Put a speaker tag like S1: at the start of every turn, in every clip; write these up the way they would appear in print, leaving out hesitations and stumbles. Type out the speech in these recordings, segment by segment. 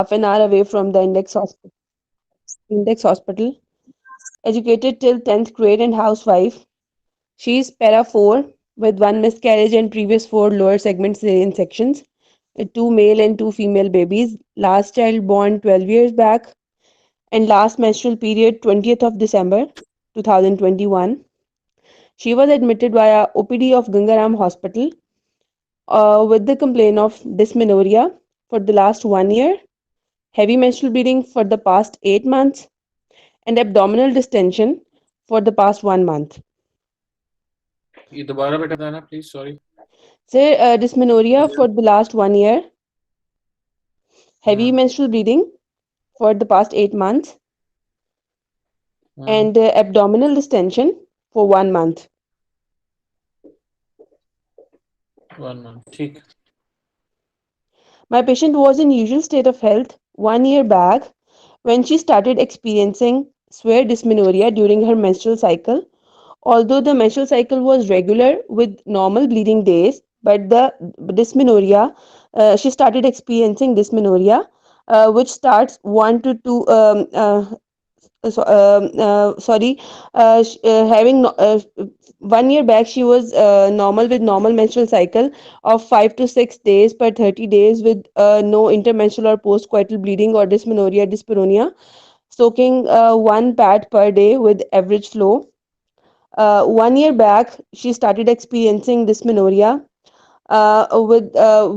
S1: half an hour away from the Index Hospital. Educated till 10th grade and housewife. She's para 4 with one miscarriage and previous four lower segment cesarean sections. Two male and two female babies. Last child born 12 years back and last menstrual period 20th of December 2021. She was admitted via OPD of Gangaram Hospital with the complaint of dysmenorrhea for the last 1 year, heavy menstrual bleeding for the past 8 months, and abdominal distension for the past 1 month.
S2: ये दोबारा बेटा बताना please sorry
S1: So, dysmenorrhea for the last 1 year, heavy menstrual bleeding for the past 8 months, and abdominal distension for 1 month.
S2: 1 month ठीक
S1: My patient was in usual state of health 1 year back when she started experiencing severe dysmenorrhea during her menstrual cycle. Although the menstrual cycle was regular with normal bleeding days, but the dysmenorrhea, she started experiencing dysmenorrhea, which starts 1 to 2 sorry, having 1 year back she was normal with normal menstrual cycle of 5 to 6 days per 30 days with no intermenstrual or postcoital bleeding or dysmenorrhea, soaking 1 pad per day with average flow. 1 year back she started experiencing dysmenorrhea, with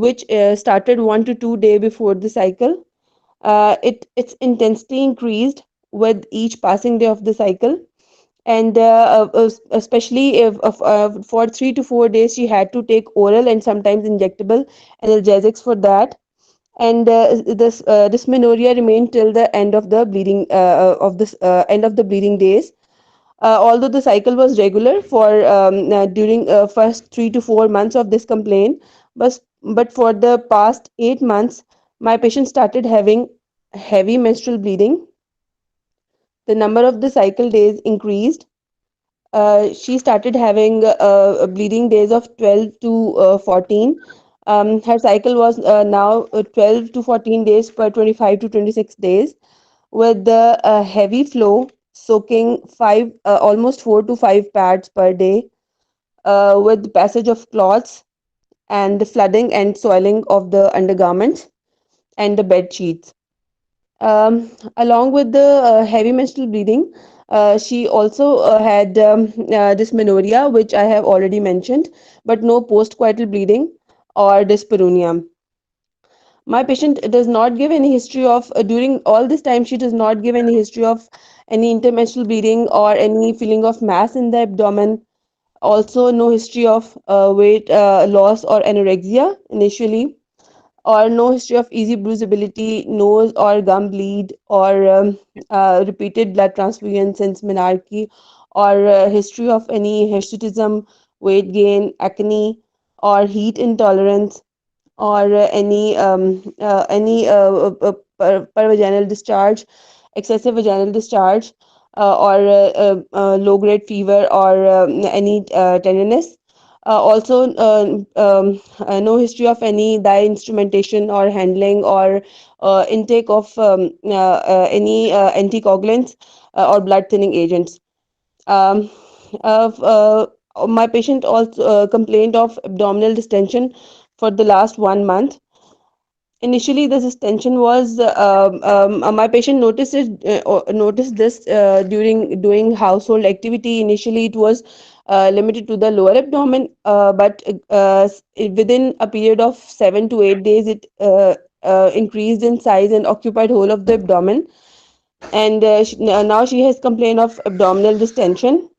S1: which started 1 to 2 day before the cycle. Its intensity increased with each passing day of the cycle, and especially if for 3 to 4 days she had to take oral and sometimes injectable analgesics for that. And this dysmenorrhea remained till the end of the bleeding of this end of the bleeding days. Although the cycle was regular for during first 3 to 4 months of this complaint, but for the past 8 months, my patient started having heavy menstrual bleeding. The number of the cycle days increased. She started having bleeding days of 12 to 14. Her cycle was now 12 to 14 days per 25 to 26 days, with the heavy flow soaking almost 4 to 5 pads per day, with passage of cloths and the flooding and soiling of the undergarments and the bed sheets. Along with the heavy menstrual bleeding, she also had dysmenorrhea, which I have already mentioned, but no postcoital bleeding or dyspareunia. My patient does not give any history of, during all this time, she does not give any history of any intermenstrual bleeding or any feeling of mass in the abdomen. Also, no history of weight loss or anorexia initially, or no history of easy bruisability, nose or gum bleed, or repeated blood transfusion since menarche, or history of any hirsutism, weight gain, acne, or heat intolerance, or pervaginal discharge, excessive vaginal discharge, or low grade fever, or any tenderness. Also, no history of any dye instrumentation or handling, or intake of any anticoagulants or blood thinning agents. Um, my patient also complained of abdominal distension for the last 1 month. Initially, this distension was my patient noticed this during doing household activity. Initially, it was limited to the lower abdomen, but within a period of 7 to 8 days, it increased in size and occupied whole of the abdomen. And now she has complained of abdominal distension.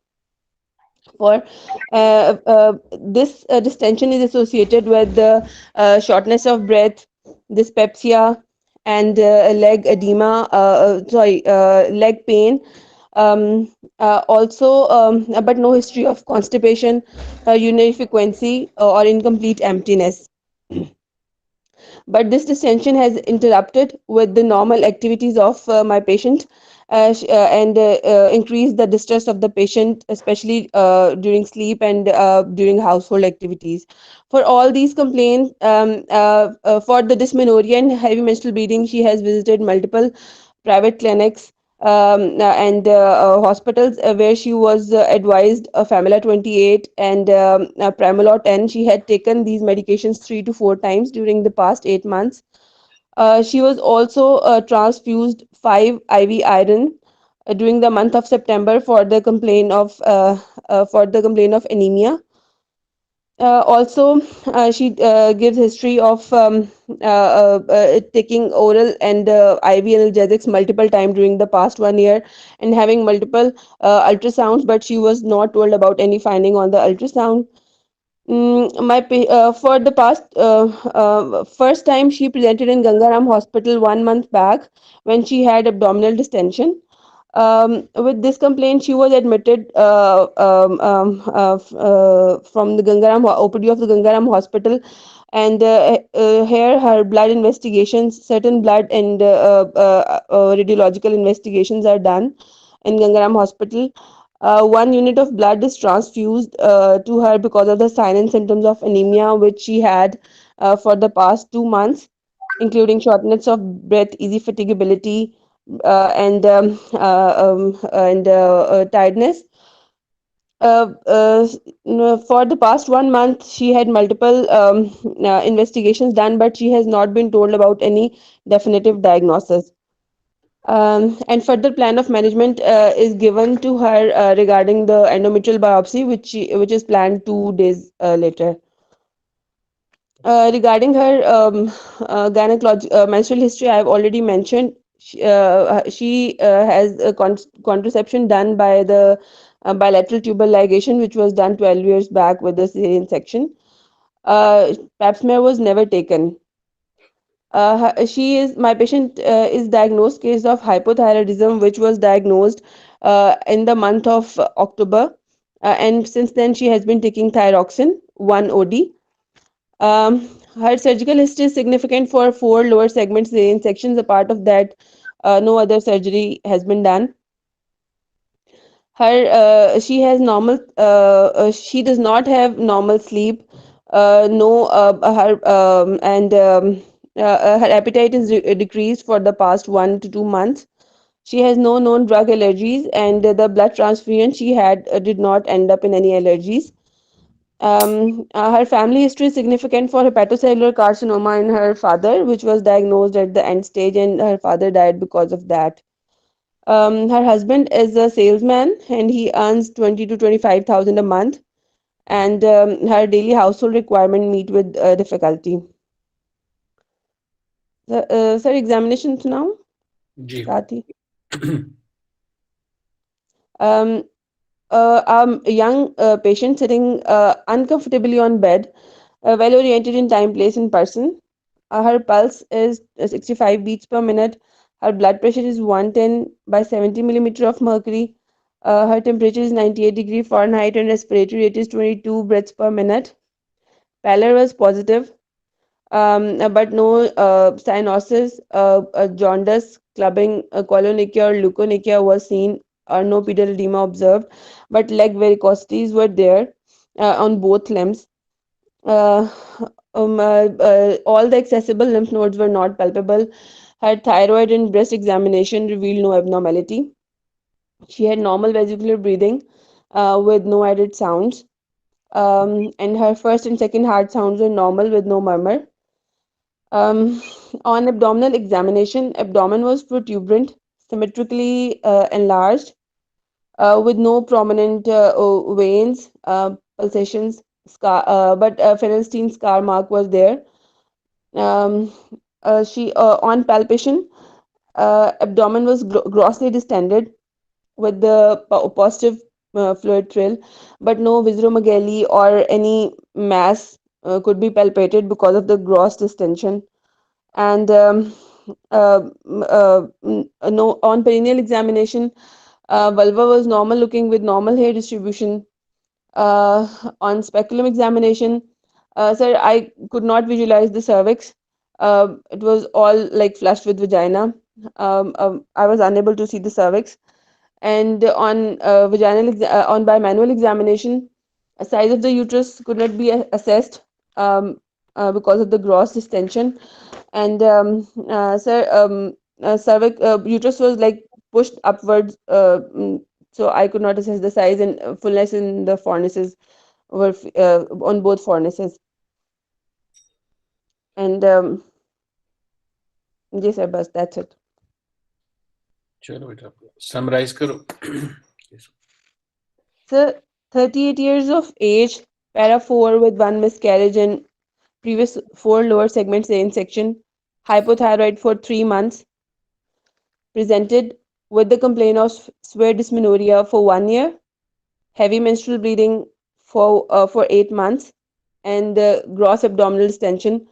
S1: For this distension is associated with the shortness of breath, dyspepsia, and leg edema. Leg pain. Also, but no history of constipation, urinary frequency, or incomplete emptiness. but this distension has interrupted with the normal activities of my patient and increased the distress of the patient, especially during sleep and during household activities. For all these complaints, for the dysmenorrhea and heavy menstrual bleeding, she has visited multiple private clinics and hospitals where she was advised Famila 28 and Primolor 10. She had taken these medications 3 to 4 times during the past 8 months. She was also transfused 5 IV iron during the month of September for the complaint of anemia. Also, she gives history of taking oral and IV analgesics multiple times during the past 1 year and having multiple ultrasounds, but she was not told about any finding on the ultrasound. For the past first time she presented in Gangaram Hospital 1 month back when she had abdominal distension. With this complaint, she was admitted from the Gangaram OPD of the Gangaram Hospital, and here her blood investigations, certain blood and radiological investigations are done in Gangaram Hospital. 1 unit of blood is transfused to her because of the signs and symptoms of anemia which she had for the past 2 months, including shortness of breath, easy fatigability, tiredness. For the past 1 month, she had multiple investigations done, but she has not been told about any definitive diagnosis. And further plan of management is given to her regarding the endometrial biopsy, which is planned 2 days later. Regarding her menstrual history, I have already mentioned. She has a contraception done by the bilateral tubal ligation, which was done 12 years back with the cesarean section. Pap smear was never taken. My patient is diagnosed case of hypothyroidism, which was diagnosed in the month of October, and since then she has been taking thyroxine 1 OD. Her surgical history is significant for 4 lower segment cesarean sections. Apart of that, no other surgery has been done. She has normal. She does not have normal sleep. No, her and Her appetite is decreased for the past 1 to 2 months. She has no known drug allergies, and the blood transfusion she had did not end up in any allergies. Her family history is significant for hepatocellular carcinoma in her father, which was diagnosed at the end stage, and her father died because of that. Her husband is a salesman, and he earns 20 to 25,000 a month, and her daily household requirement meet with difficulty. Sir, examinations now.
S2: जी
S1: Sathi. Um, a young patient sitting uncomfortably on bed, well oriented in time, place, and person. Her pulse is 65 beats per minute. Her blood pressure is 110 by 70 millimeter of mercury. Her temperature is 98 degree Fahrenheit and respiratory rate is 22 breaths per minute. Pallor was positive, but no cyanosis, jaundice, clubbing, colonychia, or leukonychia was seen, or no pedal edema observed, but leg varicosities were there on both limbs. Uh, all the accessible lymph nodes were not palpable. Her thyroid and breast examination revealed no abnormality. She had normal vesicular breathing with no added sounds. And her first and second heart sounds were normal with no murmur. Um, on abdominal examination, abdomen was protuberant, symmetrically enlarged, with no prominent veins, pulsations, but Ferenstein scar mark was there. Um, she On palpation, abdomen was grossly distended with the positive fluid trill, but no visceromegaly or any mass could be palpated because of the gross distension. And no, on perineal examination, vulva was normal looking with normal hair distribution. On speculum examination, sir, I could not visualize the cervix, It was all like flushed with vagina. I was unable to see the cervix, and on on by manual examination, a size of the uterus could not be assessed because of the gross distension, and cervix uterus was like pushed upwards, so I could not assess the size and fullness in the fornices were on both fornices, and yes, sir, bus. That's it.
S2: चलो बेटा summarise करो. Yes.
S1: So, 38 years of age, para 4 with one miscarriage and previous 4 lower segments in section, hypothyroid for 3 months, presented with the complaint of severe dysmenorrhea for 1 year, heavy menstrual bleeding for 8 months, and gross abdominal distension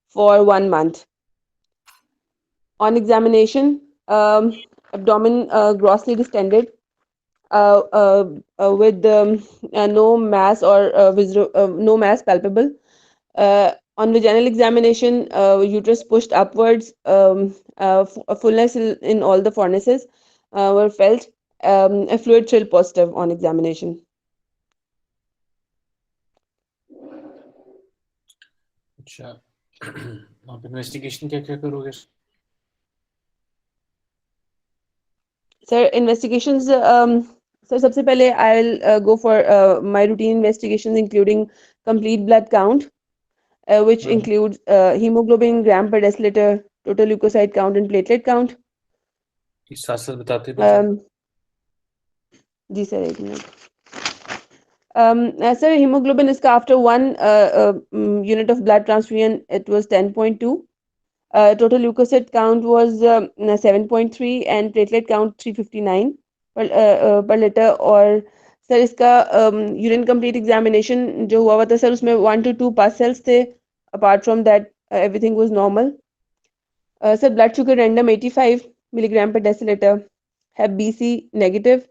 S1: for 1 month. On examination, abdomen grossly distended with no mass or no mass palpable. On vaginal examination, uterus pushed upwards, a fullness in all the fornices were felt, a fluid trill positive on examination.
S2: अच्छा. आप investigation क्या क्या करोगे?
S1: Sir, investigations. So, सबसे पहले I'll go for my routine investigations, including complete blood count, which includes hemoglobin gram per deciliter, total leukocyte count, and platelet count.
S2: इस साथ साथ बताते भी जाओ.
S1: जी सर, एक minute. Sir, hemoglobin is after one unit of blood transfusion, it was 10.2. Total leukocyte count was 7.3 and platelet count 359 per liter. और sir इसका urine complete examination जो हुआ हुआ था सर, उसमें 1 to 2 पास सेल्स थे. Apart from that everything was normal. Sir blood sugar random 85 milligram पर decilitre, है बीसी नेगेटिव.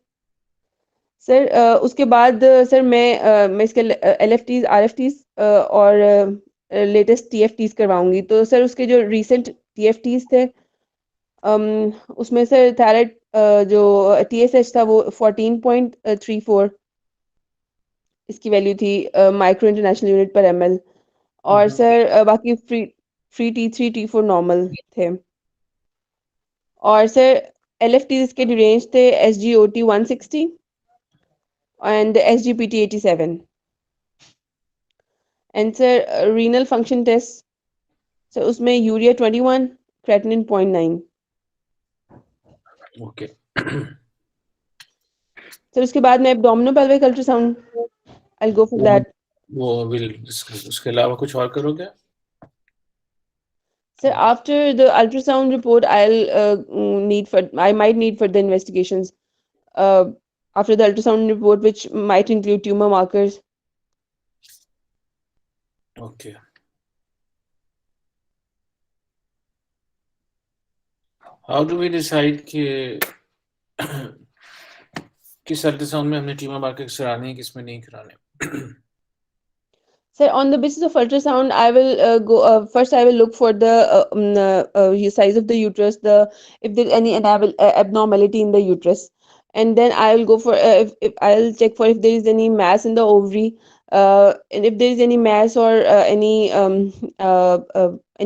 S1: सर उसके बाद सर मैं इसके LFTs RFTs और लेटेस्ट TFTs करवाऊंगी. तो सर उसके जो रीसेंट TFTs थे, उसमें सर थायराइड जो TSH था वो 14.34 इसकी वैल्यू थी, माइक्रो इंटरनेशनल यूनिट पर ml. और सर बाकी फ्री T3 T4 नॉर्मल थे. और सर LFTs इसके रेंज थे SGOT 160 and SGPT 87. And sir, renal function test. So उसमें यूरिया 21, creatinine 0.9.
S2: ओके.
S1: सर उसके बाद में abdominal pelvic ultrasound. I'll go for that.
S2: वो विल डिस्कस. उसके अलावा कुछ और करोगे?
S1: Sir, after the ultrasound report, I might need further investigations. After the ultrasound report, which might include tumor markers.
S2: Okay. How do we decide कि किस ultrasound में हमने ट्यूमर मार्कर्स कराने हैं, किस में नहीं कराने?
S1: Sir, on the basis of ultrasound, I will go first. I will look for the size of the uterus, if there's any abnormality in the uterus, and then I will go for if I'll check for if there is any mass in the ovary, and if there is any mass or any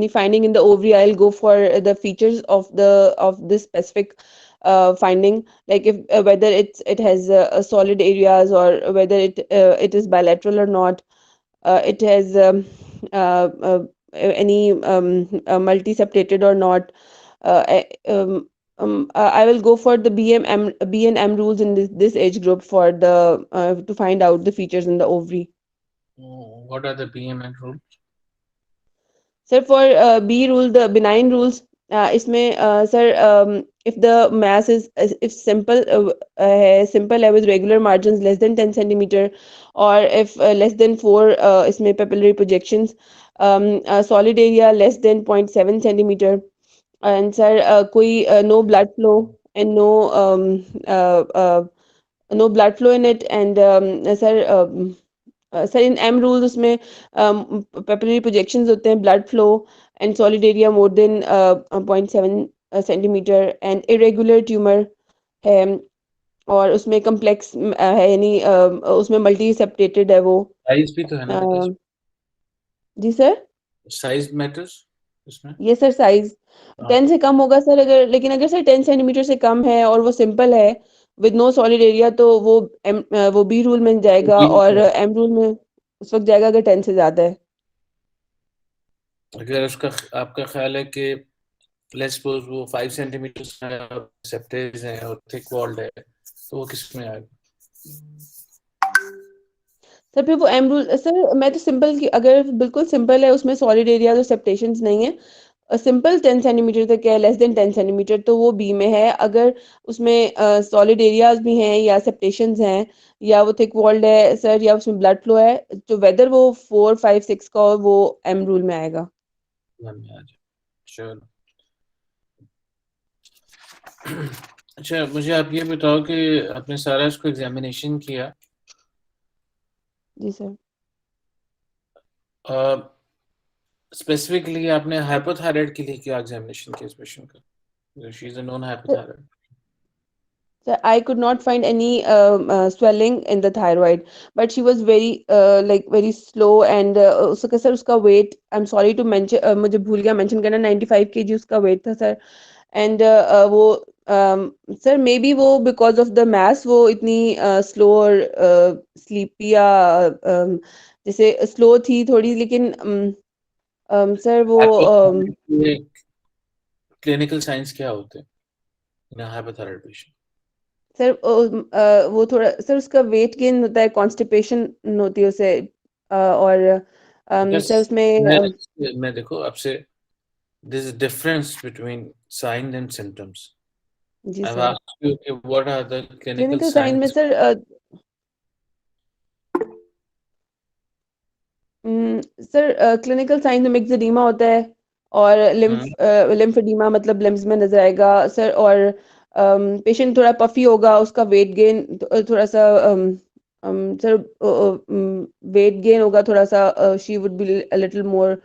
S1: finding in the ovary, I'll go for the features of this specific finding, like if whether it has solid areas or whether it is bilateral or not. It has any multi-septated or not. I will go for the B and M rules in this age group for the to find out the features in the ovary.
S2: What are the BMN rules?
S1: Sir, for B rule, the benign rules, इसमें sir, if the mass is if simple simple है with regular margins less than 10 centimeter, or if less than 4 इसमें papillary projections, solid area less than 0.7 centimeter, and sir कोई no blood flow and no blood flow in it, and sir in M rules उसमें papillary projections होते हैं, blood flow and solid area more than 0.7 centimeter and irregular tumor है और उसमें complex है यानी उसमें मल्टी सेप्टेटेड है वो
S2: साइज भी तो है ना बेटा,
S1: जी सर
S2: साइज मैटर्स इसमें।
S1: ये सर साइज
S2: हाँ
S1: 10
S2: तो
S1: से कम होगा सर अगर लेकिन अगर सर 10 सेंटीमीटर से कम है और वो सिंपल है विद नो सॉलिड एरिया तो वो बी रूल में जाएगा और एम रूल में उस वक्त जाएगा अगर 10 से ज्यादा है
S2: अगर उसका आपका ख्याल है कि लेट्स सपोज वो 5 सेंटीमीटर सेप्टेज है और थिक वॉल्ड है, तो वो किस में आएगा?
S1: सर फिर वो एम रूल सर मैं तो सिंपल की अगर बिल्कुल सिंपल है उसमें सॉलिड एरिया तो सेप्टेशंस नहीं है सिंपल 10 सेंटीमीटर तक है लेस देन 10 सेंटीमीटर तो वो बी में है अगर उसमें सॉलिड एरियाज भी हैं या सेप्टेशंस हैं या वो थिक वॉल्ड है सर या उसमें ब्लड फ्लो है तो वेदर वो 4 5 6 का हो वो एम रूल में आएगा
S2: मन में आ जाए। चलो। अच्छा मुझे आप ये बताओ कि आपने सारा इसको एग्जामिनेशन किया,
S1: जी सर
S2: स्पेसिफिकली आपने हाइपोथायराइड के लिए क्या एग्जामिनेशन किया इस पेशेंट का? She is a non hypothyroid.
S1: So I could not find any swelling in the thyroid, but she was very like very slow and उसका सर उसका weight I'm sorry to mention मुझे भूल गया mention करना 95 kg उसका weight था sir and वो sir may be वो because of the mass वो इतनी slow और sleepy या जैसे slow थी थोड़ी लेकिन सर वो
S2: क्लिनिकल साइंस क्या होते हैं इन हाइपोथायराइड पेशेंट?
S1: सर वो थोड़ा सर उसका वेट गेन होता है कॉन्स्टिपेशन होती है उसे और
S2: बिकॉज
S1: सर उसमें
S2: मैं देखो आपसे, there's a difference between signs and symptoms.
S1: जी
S2: I've
S1: sir
S2: asked you, okay, what are the clinical
S1: clinical sign में
S2: signs?
S1: Sir sir clinical sign में मिक्सेडीमा होता है और
S2: हम्म,
S1: लिम्फेडीमा मतलब लिम्स में नजर आएगा सर और पेशेंट थोड़ा पफी होगा उसका वेट गेन थोड़ा सा सर वेट गेन होगा थोड़ा सा she would be little more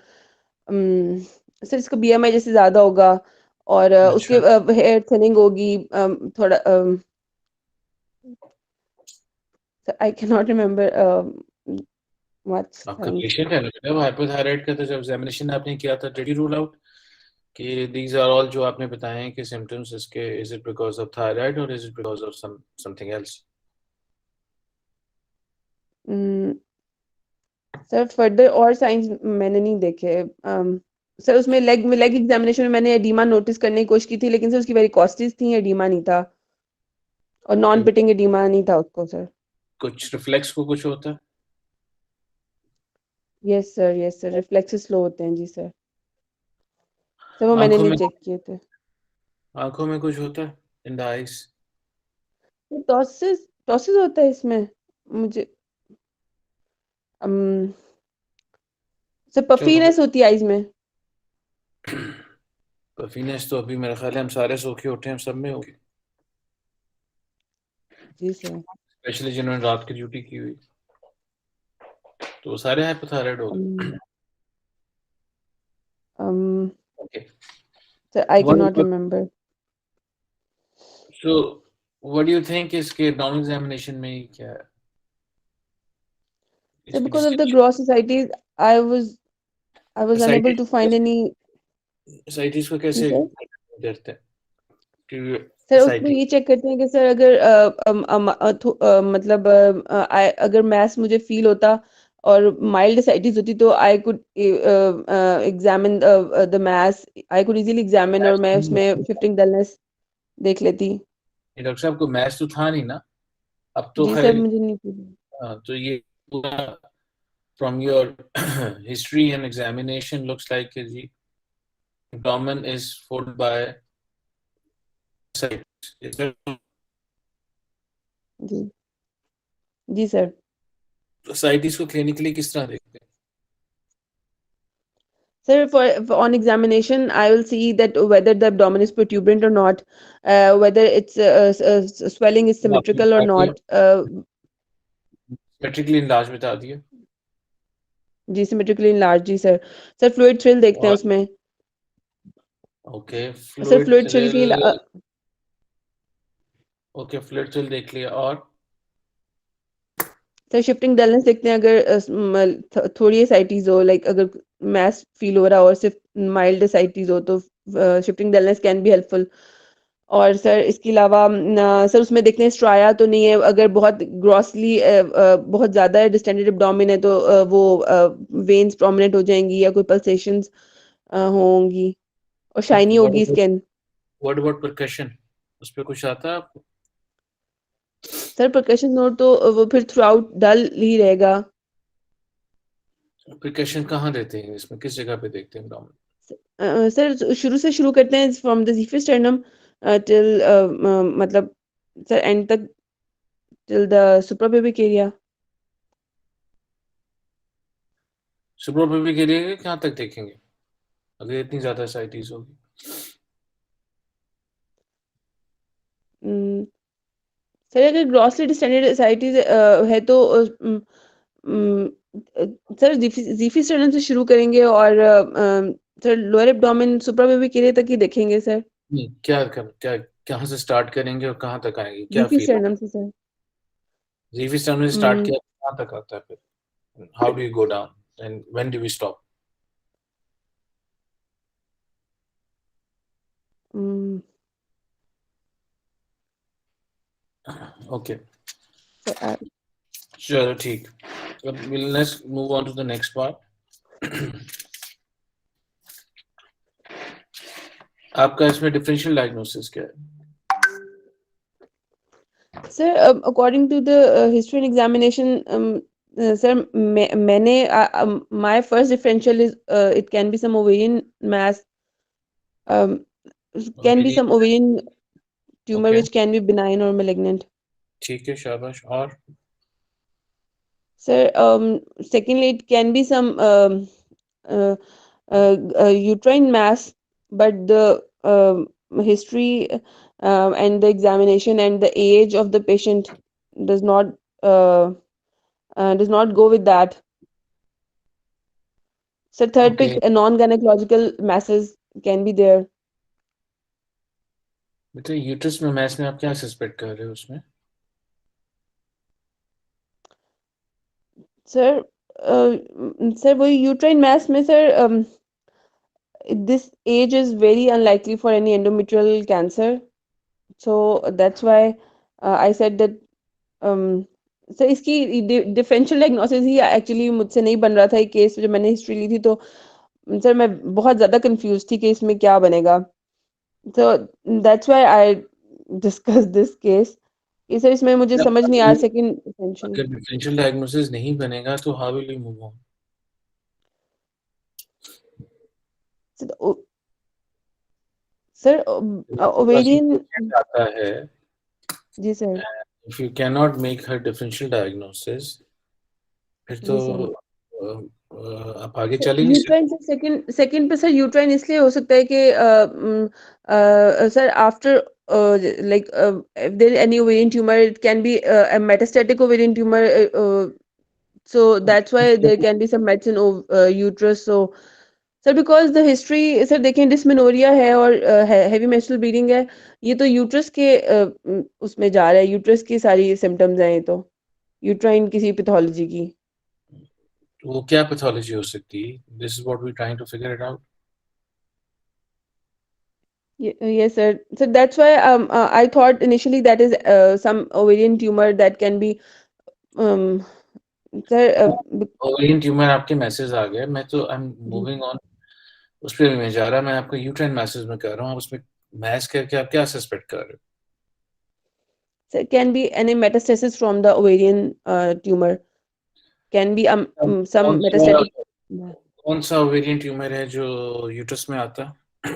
S1: sir इसका बीएमआई जैसे ज्यादा होगा और उसके
S2: अच्छा।
S1: हेयर थिनिंग होगी थोड़ा I can not remember much
S2: आपका
S1: साइंस
S2: पेशेंट है ना बेटा, वो हाइपोथायराइड का, तो जब एग्जामिनेशन आपने किया था डिड यू रूल आउट कि दीज आर ऑल जो आपने बताए हैं कि सिम्टम्स इसके, is it because of thyroid और is it because of something else?
S1: Sir further और साइंस मैंने नहीं देखे सर उसमें लेग एग्जामिनेशन में मैंने एडीमा नोटिस करने की कोशिश की थी लेकिन सर उसकी वेरी कॉस्टलीज थी एडीमा नहीं था और नॉन पिटिंग एडीमा नहीं था उसको सर
S2: कुछ रिफ्लेक्स को कुछ होता है?
S1: यस सर रिफ्लेक्सेस स्लो होते हैं जी सर वो मैंने
S2: आंखों
S1: नहीं
S2: में,
S1: चेक किए थे
S2: आंखों में कुछ होता है इन द आईज?
S1: टॉसिस टॉसिस होता है इसमें मुझे um, सर
S2: चलो।
S1: पफीनेस होती है आइज में
S2: पफीनेस तो अभी मेरे ख्याल है हम सारे सो के उठे हैं, सब में होगी,
S1: जी सर
S2: स्पेशली जिन्होंने रात की ड्यूटी की हुई, तो वो सारे हाइपोथायराइड हो गए।
S1: um, um,
S2: Okay.
S1: Sir I can not
S2: What,
S1: remember
S2: so what do you think इसके नॉन एग्जामिनेशन में ही क्या है
S1: सर
S2: इसकी
S1: because of the
S2: distinction?
S1: Gross societies I was unable to find
S2: ascites,
S1: any
S2: ascites को
S1: जी
S2: कैसे
S1: sir
S2: देखते हैं कि
S1: सर उसमें
S2: एसाइटिस?
S1: ये चेक करते हैं कि सर अगर मतलब अगर मैथ्स मुझे फील होता और माइल्ड एसाइटिस होती तो I could examine the maths I could easily examine और मैं उसमें शिफ्टिंग डलनेस देख लेती
S2: डॉक्टर साहब को मैथ्स तो था नहीं ना, अब तो
S1: जी सर
S2: खैर।
S1: मुझे नहीं पता
S2: तो ये पूरा from your history and examination looks like जी abdomen is followed by ascites.
S1: जी जी सर
S2: ascites को क्लिनिकली किस तरह देखते हैं?
S1: Sir, for on examination, I will see that whether the abdomen is protuberant or not, whether its swelling is
S2: तो आपने
S1: symmetrical or
S2: बता दिया,
S1: not.
S2: मेट्रिकली इनलार्ज बता दिया,
S1: जी symmetrically enlarged जी सर. सर fluid thrill देखते हैं
S2: और
S1: उसमें.
S2: Okay,
S1: sir
S2: fluid
S1: fluid chill की
S2: थ्रिल। ओके, फ्लूइड थ्रिल देख लिया, और
S1: सर शिफ्टिंग डलनेस देखते हैं अगर थोड़ी एसाइटीज हो, लाइक अगर मैस फील हो रहा हो और सिर्फ माइल्ड एसाइटीज हो तो shifting dullness can be helpful. और सर इसके अलावा सर उसमें देखते हैं स्ट्राया तो नहीं है, अगर बहुत ग्रॉसली बहुत ज़्यादा डिस्टेंडेड एब्डोमेन है तो वो वेन्स प्रोमिनेंट हो जाएंगी या कोई पल्सेशंस होंगी और शाइनी होगी स्किन।
S2: व्हाट अबाउट परकशन, उस पे कुछ आता है आपको?
S1: सर परकशन नोट तो वो फिर थ्रू आउट डल ही रहेगा।
S2: परकशन कहाँ देते हैं इसमें, किस जगह पे देखते हैं abdomen?
S1: सर शुरू से शुरू करते हैं फ्रॉम द ज़ीफिस्टर्नम टिल मतलब सर एंड तक टिल द सुप्रापेबिक एरिया।
S2: सुप्रापुबिक एरिया के कहाँ तक देखेंगे अगर इतनी ज्यादा साइटीज होगी?
S1: सर अगर ग्रॉसली डिस्टेंडेड एसाइटीज है तो उम, अ, सर ज़ीफी स्टर्नम से शुरू करेंगे और सर लोअर एब्डोमेन सुप्रापेबिक एरिया तक ही देखेंगे सर।
S2: नहीं, क्या कहाँ से स्टार्ट करेंगे और कहाँ तक आएंगे, क्या
S1: ज़ीफी
S2: फील?
S1: स्टर्नम से सर।
S2: जीवी स्टर्म में स्टार्ट
S1: उम,
S2: किया तो कहाँ तक आता है फिर? How do you go down and when do we stop?
S1: Um,
S2: okay,
S1: sir
S2: चलो ठीक। अब let's move on to the next part. आपका इसमें डिफरेंशियल डायग्नोसिस क्या है?
S1: Sir according to the history and examination sir मैंने my first differential is it can be some ovarian mass, can be
S2: ovarian,
S1: some ovarian tumor
S2: okay,
S1: which can be benign or malignant.
S2: ठीक है, शाबाश। और
S1: Sir, secondly, it can be some uh, uterine mass, but the history and the examination and the age of the patient does not uh, does not go with that. So third
S2: okay
S1: pick, non-gynecological masses can be there.
S2: बेटा, uterus में mess में आप क्या suspect कर रहे हो उसमें?
S1: Sir sir वही यूट्राइन mass में sir this age is very unlikely for any endometrial cancer. So that's why I said that sir इसकी डिफरेंशियल डायग्नोसिस ही एक्चुअली मुझसे नहीं बन रहा था ये केस, जब मैंने हिस्ट्री ली थी तो सर मैं बहुत ज़्यादा कंफ्यूज थी कि इसमें क्या बनेगा। So that's why I discuss this case कि सर इसमें मुझे समझ नहीं आ रहा सेकंड डिफरेंशियल।
S2: अगर डिफरेंशियल डायग्नोसिस नहीं बनेगा तो how will you move on?
S1: Sir ovarian.
S2: आता है,
S1: जी sir.
S2: If you can not make her differential diagnosis, फिर तो
S1: जी सर।
S2: आप आगे
S1: सर
S2: चल ही नहीं
S1: यूट्राइन
S2: सकते।
S1: से सेकंड सेकंड पे सर यूट्राइन इसलिए हो सकता है कि sir after like if there is any ovarian tumor it can be a metastatic ovarian tumor, so that's why there can be some mets in uterus. So sir because the history sir देखें dysmenorrhoea है और heavy menstrual bleeding है, ये तो uterus के उसमें जा रहा है, यूट्रस की सारी सिम्टम्स हैं ये तो यूट्राइन किसी पैथोलॉजी की।
S2: तो वो क्या पैथोलॉजी हो सकती है? This is what we trying to figure it out.
S1: Yes, sir. So that's why I thought initially that is some ovarian tumor that can be um, sir.
S2: Ovarian tumour आपके message आ गए, मैं तो I am
S1: जी
S2: moving on. उस पर मैं जा रहा, मैं आपको यूट्राइन मैसेज में कर रहा हूँ, उसमें मैस करके आप क्या सस्पेक्ट कर रहे हो?
S1: sir, can be any metastasis from the ovarian tumor. Can be
S2: अब
S1: some metastatic.
S2: कौन सा ओवेरियन ट्यूमर है जो यूट्रस में आता है?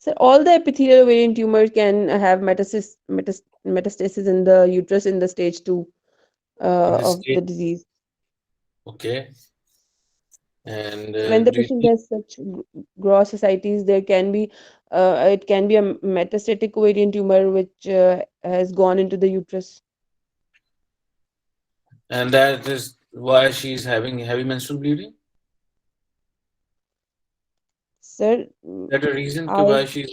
S1: So all the epithelial ovarian tumor can have metastasis in the uterus in the stage 2
S2: in this
S1: of
S2: case,
S1: the disease.
S2: Okay. And
S1: So when the
S2: do you
S1: patient
S2: think
S1: has such gross ascites, there can be it can be a metastatic ovarian tumor which has gone into the uterus.
S2: And that is why she is having heavy menstrual bleeding?
S1: Sir,
S2: That a reason to
S1: I
S2: why she's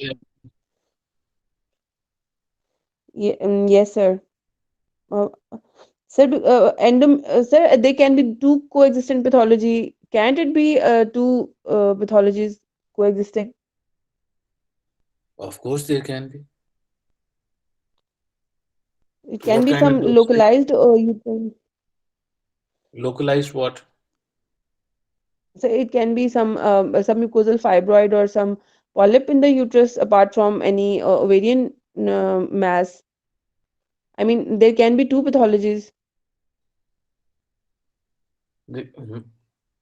S1: yes, sir. Uh, sir, sir, they can be two coexistent pathology. Can't it be two pathologies coexisting?
S2: of course there can be.
S1: It can
S2: What
S1: be
S2: kind of
S1: some
S2: looks like
S1: localized, or you can
S2: localized what?
S1: say it can be some mucosal fibroid or some polyp in the uterus apart from any ovarian mass. I mean, there can be two pathologies.
S2: The,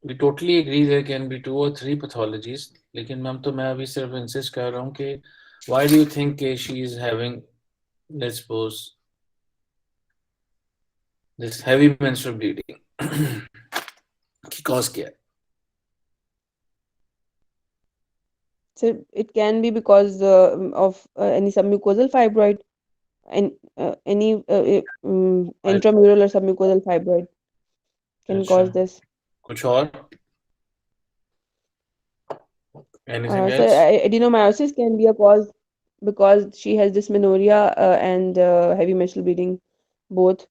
S2: we totally agree there can be two or three pathologies. लेकिन ma'am तो मैं अभी सिर्फ insist कर रहा हूँ कि why do you think she is having, let's suppose, this heavy menstrual bleeding? की cause क्या है?
S1: So it can be because of any submucosal fibroid and any
S2: I-
S1: intramural or submucosal fibroid can
S2: अच्छा
S1: cause this.
S2: कुछ और? Anything
S1: So
S2: else?
S1: adenomyosis can be a cause because she has dysmenorrhea and heavy menstrual bleeding both.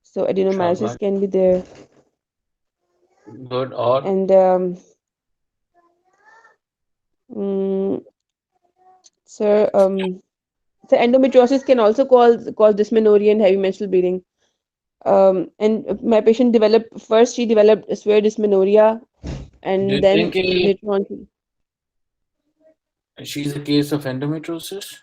S1: So adenomyosis
S2: शाबाश.
S1: can be there.
S2: Good. और
S1: And mm, sir, so endometriosis can also cause dysmenorrhea and heavy menstrual bleeding. And my patient developed first she developed severe dysmenorrhea,
S2: do
S1: and
S2: you
S1: then
S2: think
S1: later on
S2: she's a case of endometriosis?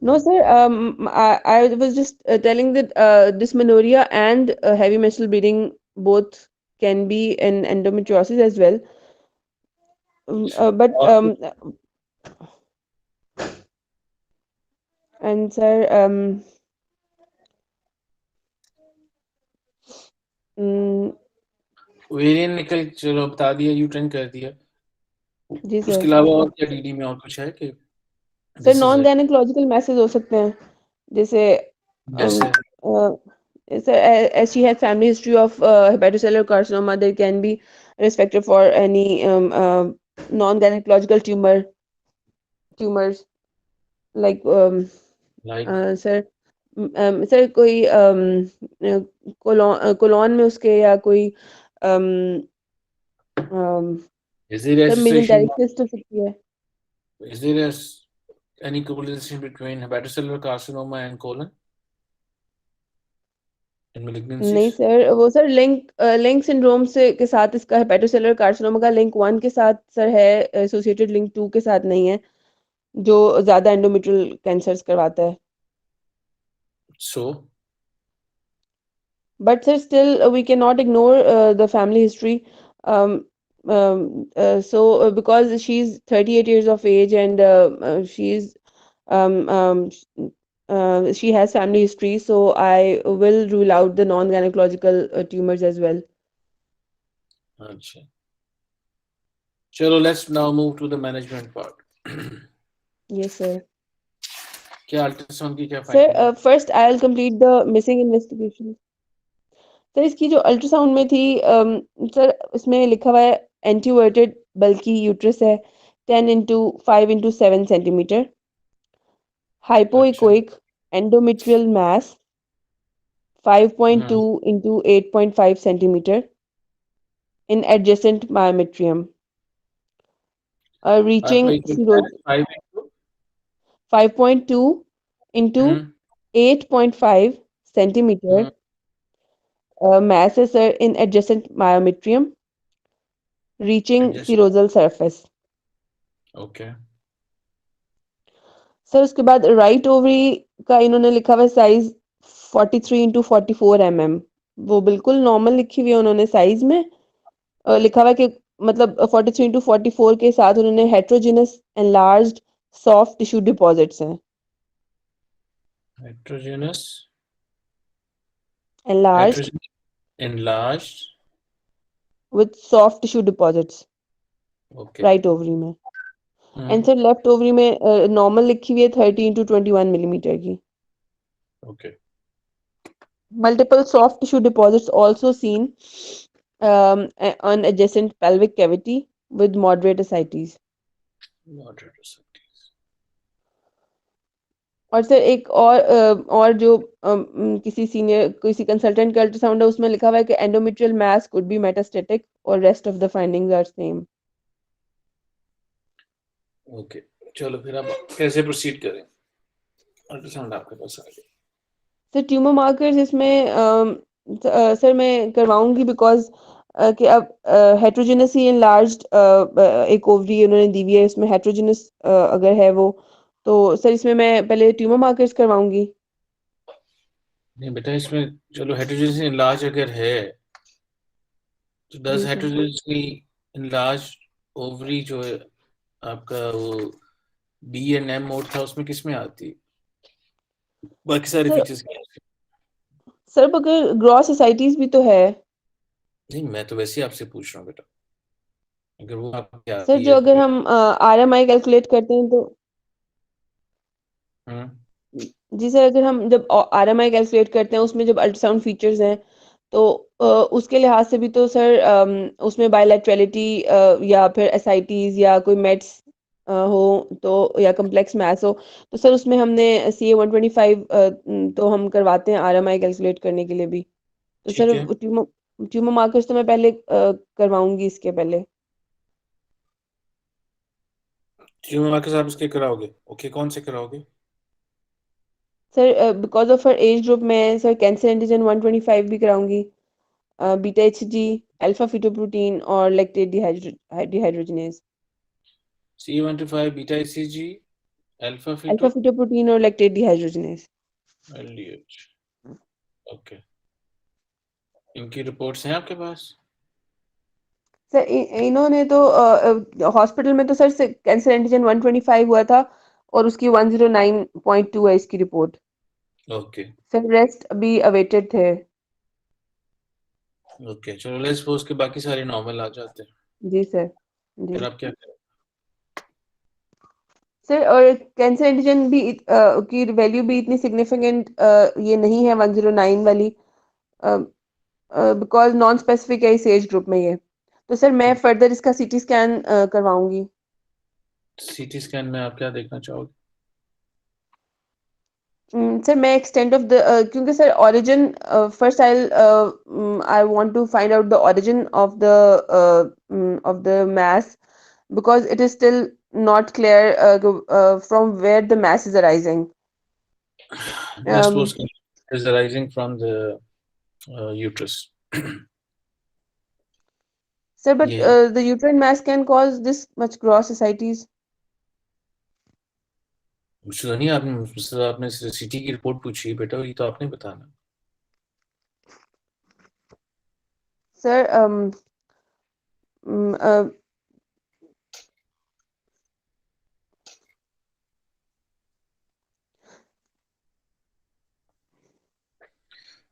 S1: no, sir. I was just telling that dysmenorrhea and heavy menstrual bleeding both can be an endometriosis as well. But
S2: और
S1: and sir, mm,
S2: वेरियन निकल, चलो बता दिया, यूट्रन कर दिया,
S1: जी
S2: उसके
S1: sir.
S2: अलावा और क्या डीडी में और कुछ है कि
S1: sir
S2: this is
S1: non
S2: it?
S1: Gynaecological message हो सकते हैं जैसे um,
S2: जैसे
S1: uh, sir, as she has family history of hepatocellular carcinoma, there can be risk factor for any non-gynecological tumors like
S2: like
S1: sir sir कोई colon में उसके या कोई um, um,
S2: is there
S1: sir
S2: association,
S1: mesenteric cyst हो सकती है.
S2: Is there any correlation between hepatocellular carcinoma and colon and
S1: नहीं
S2: malignancies?
S1: Sir, वो सर लिंक सिंड्रोम से के साथ इसका हेपेटोसेलुलर कार्सिनोमा का लिंक 1 के साथ सर है, एसोसिएटेड लिंक 2 के साथ नहीं है, जो ज्यादा एंडोमेट्रियल कैंसर्स करवाता है.
S2: So
S1: But sir, still we cannot ignore the family history. Um, because she's 38 years of age and um, um, sh- she has family history, so I will rule out the non-gynecological tumors as well.
S2: अच्छा, चलो let's now move to the management part.
S1: Yes, sir.
S2: क्या ultrasound की क्या
S1: Sir,
S2: finding है?
S1: first I'll complete the missing investigation. Sir इसकी जो ultrasound में थी सर इसमें लिखा हुआ है एंटीवर्टेड बल्कि यूट्रस है 10 into 5 into 7 सेंटीमीटर,
S2: अच्छा.
S1: हाइपोइकोइक एंडोमेट्रियल मास 5.2
S2: हाँ,
S1: into 8.5 centimetre in adjacent myometrium, reaching
S2: आपका 5 into
S1: 5.2 into
S2: hmm
S1: 8.5 centimeter
S2: hmm
S1: mass is in adjacent myometrium reaching
S2: adjust.
S1: serosal surface.
S2: Okay.
S1: Sir उसके बाद राइट ओवरी का इन्होंने लिखा हुआ है साइज 43 into 44 mm. वो बिल्कुल नॉर्मल लिखी हुई है उन्होंने साइज में. लिखा हुआ है कि मतलब 43 into 44 के साथ उन्होंने heterogeneous enlarged soft tissue deposits हैं.
S2: Heterogeneous,
S1: enlarged
S2: heterogeneous enlarged.
S1: With soft tissue deposits
S2: okay.
S1: Right ovary में. And
S2: hmm
S1: sir left ovary में नॉर्मल लिखी हुई है 30 into 21 mm की.
S2: Okay.
S1: Multiple soft tissue deposits also seen on adjacent pelvic cavity. with moderate ascites.
S2: Moderate ascites.
S1: और sir एक और जो किसी कंसल्टेंट का अल्ट्रासाउंड है उसमें लिखा हुआ है कि endometrial mass could be metastatic और rest of the findings are same.
S2: Okay, चलो फिर अब कैसे प्रोसीड करें? अल्ट्रासाउंड आपके पास आ गया।
S1: सर ट्यूमर मार्कर्स इसमें सर मैं करवाऊंगी बिकॉज कि अब हेट्रोजेनसली एनलार्ज्ड एक ओवरी उन्होंने दी हुई है, इसमें हेट्रोजेनस अगर है वो, तो सर इसमें मैं पहले ट्यूमर मार्कर्स करवाऊंगी।
S2: नहीं बेटा, इसमें चलो हेटेरोजेनियस इनलार्ज अगर है तो
S1: जी
S2: डज
S1: सर।
S2: हेटेरोजेनियसली इनलार्ज ओवरी जो है आपका वो बी एंड एम मोड था उसमें किस में आती है? बाकी सारे
S1: सर
S2: फीचर्स क्या हैं?
S1: सर अगर ग्रॉस एसाइटीज भी तो है।
S2: नहीं, मैं तो वैसे ही आपसे पूछ रहा हूँ बेटा, अगर वो आपकी
S1: सर
S2: आती
S1: जो
S2: है तो
S1: अगर
S2: फिर।
S1: हम आरएमआई कैलकुलेट करते हैं तो
S2: हम्म।
S1: जी सर, अगर हम जब आरएमआई कैलकुलेट करते हैं उसमें जब अल्ट्रासाउंड फीचर्स हैं तो उसके लिहाज से भी तो सर उसमें बायलैटरलिटी या फिर एसआईटीज या कोई मेट्स हो तो या कम्प्लेक्स मैथ्स हो तो सर उसमें हमने CA 125 तो हम करवाते हैं आरएमआई कैलकुलेट करने के लिए भी। तो
S2: ठीक
S1: सर
S2: है,
S1: ट्यूमर ट्यूमर मार्कर्स तो मैं पहले करवाऊंगी इसके पहले।
S2: ट्यूमर मार्कर्स आप इसके कराओगे? ओके, कौन से कराओगे?
S1: Sir because of her age group में सर कैंसर एंटीजन 125 भी कराऊंगी, बीटा एचजी, अल्फा फीटोप्रोटीन और lactate dehydrogenase.
S2: C125 beta ICG alpha
S1: alpha
S2: feto
S1: fetoprotein और लैक्टेट डिहाइड्रोजनेज।
S2: LDH। ओके, इनकी रिपोर्ट्स हैं आपके पास?
S1: सर इन्होंने तो हॉस्पिटल में तो सर कैंसर एंटीजन 125 हुआ था और उसकी 109.2 है इसकी रिपोर्ट।
S2: ओके।
S1: सर रेस्ट अभी अवेटेड थे।
S2: ओके, चलो लेट्स सपोज के बाकी सारे नॉर्मल आ जाते हैं,
S1: जी सर। जी
S2: फिर आप क्या करें?
S1: सर और कैंसर एंटीजन भी की वैल्यू भी इतनी सिग्निफिकेंट ये नहीं है 109 वाली, बिकॉज नॉन स्पेसिफिक है इस एज ग्रुप में ये। तो सर मैं फर्दर इसका सीटी स्कैन करवाऊंगी।
S2: सीटी स्कैन में आप क्या देखना चाहोगे?
S1: सर मैं एक्सटेंट ऑफ द क्योंकि sir origin first I want to find out the origin of the mass because it is still not clear from where the mass is arising.
S2: Let's
S1: um,
S2: suppose is arising from the uterus.
S1: sir but
S2: ये है।
S1: the uterine mass can cause this much gross ascites.
S2: मुझसे तो नहीं, आपने मुझसे तो आपने सीटी की रिपोर्ट पूछी है बेटा, ये तो आपने बताना।
S1: Sir mm, uh,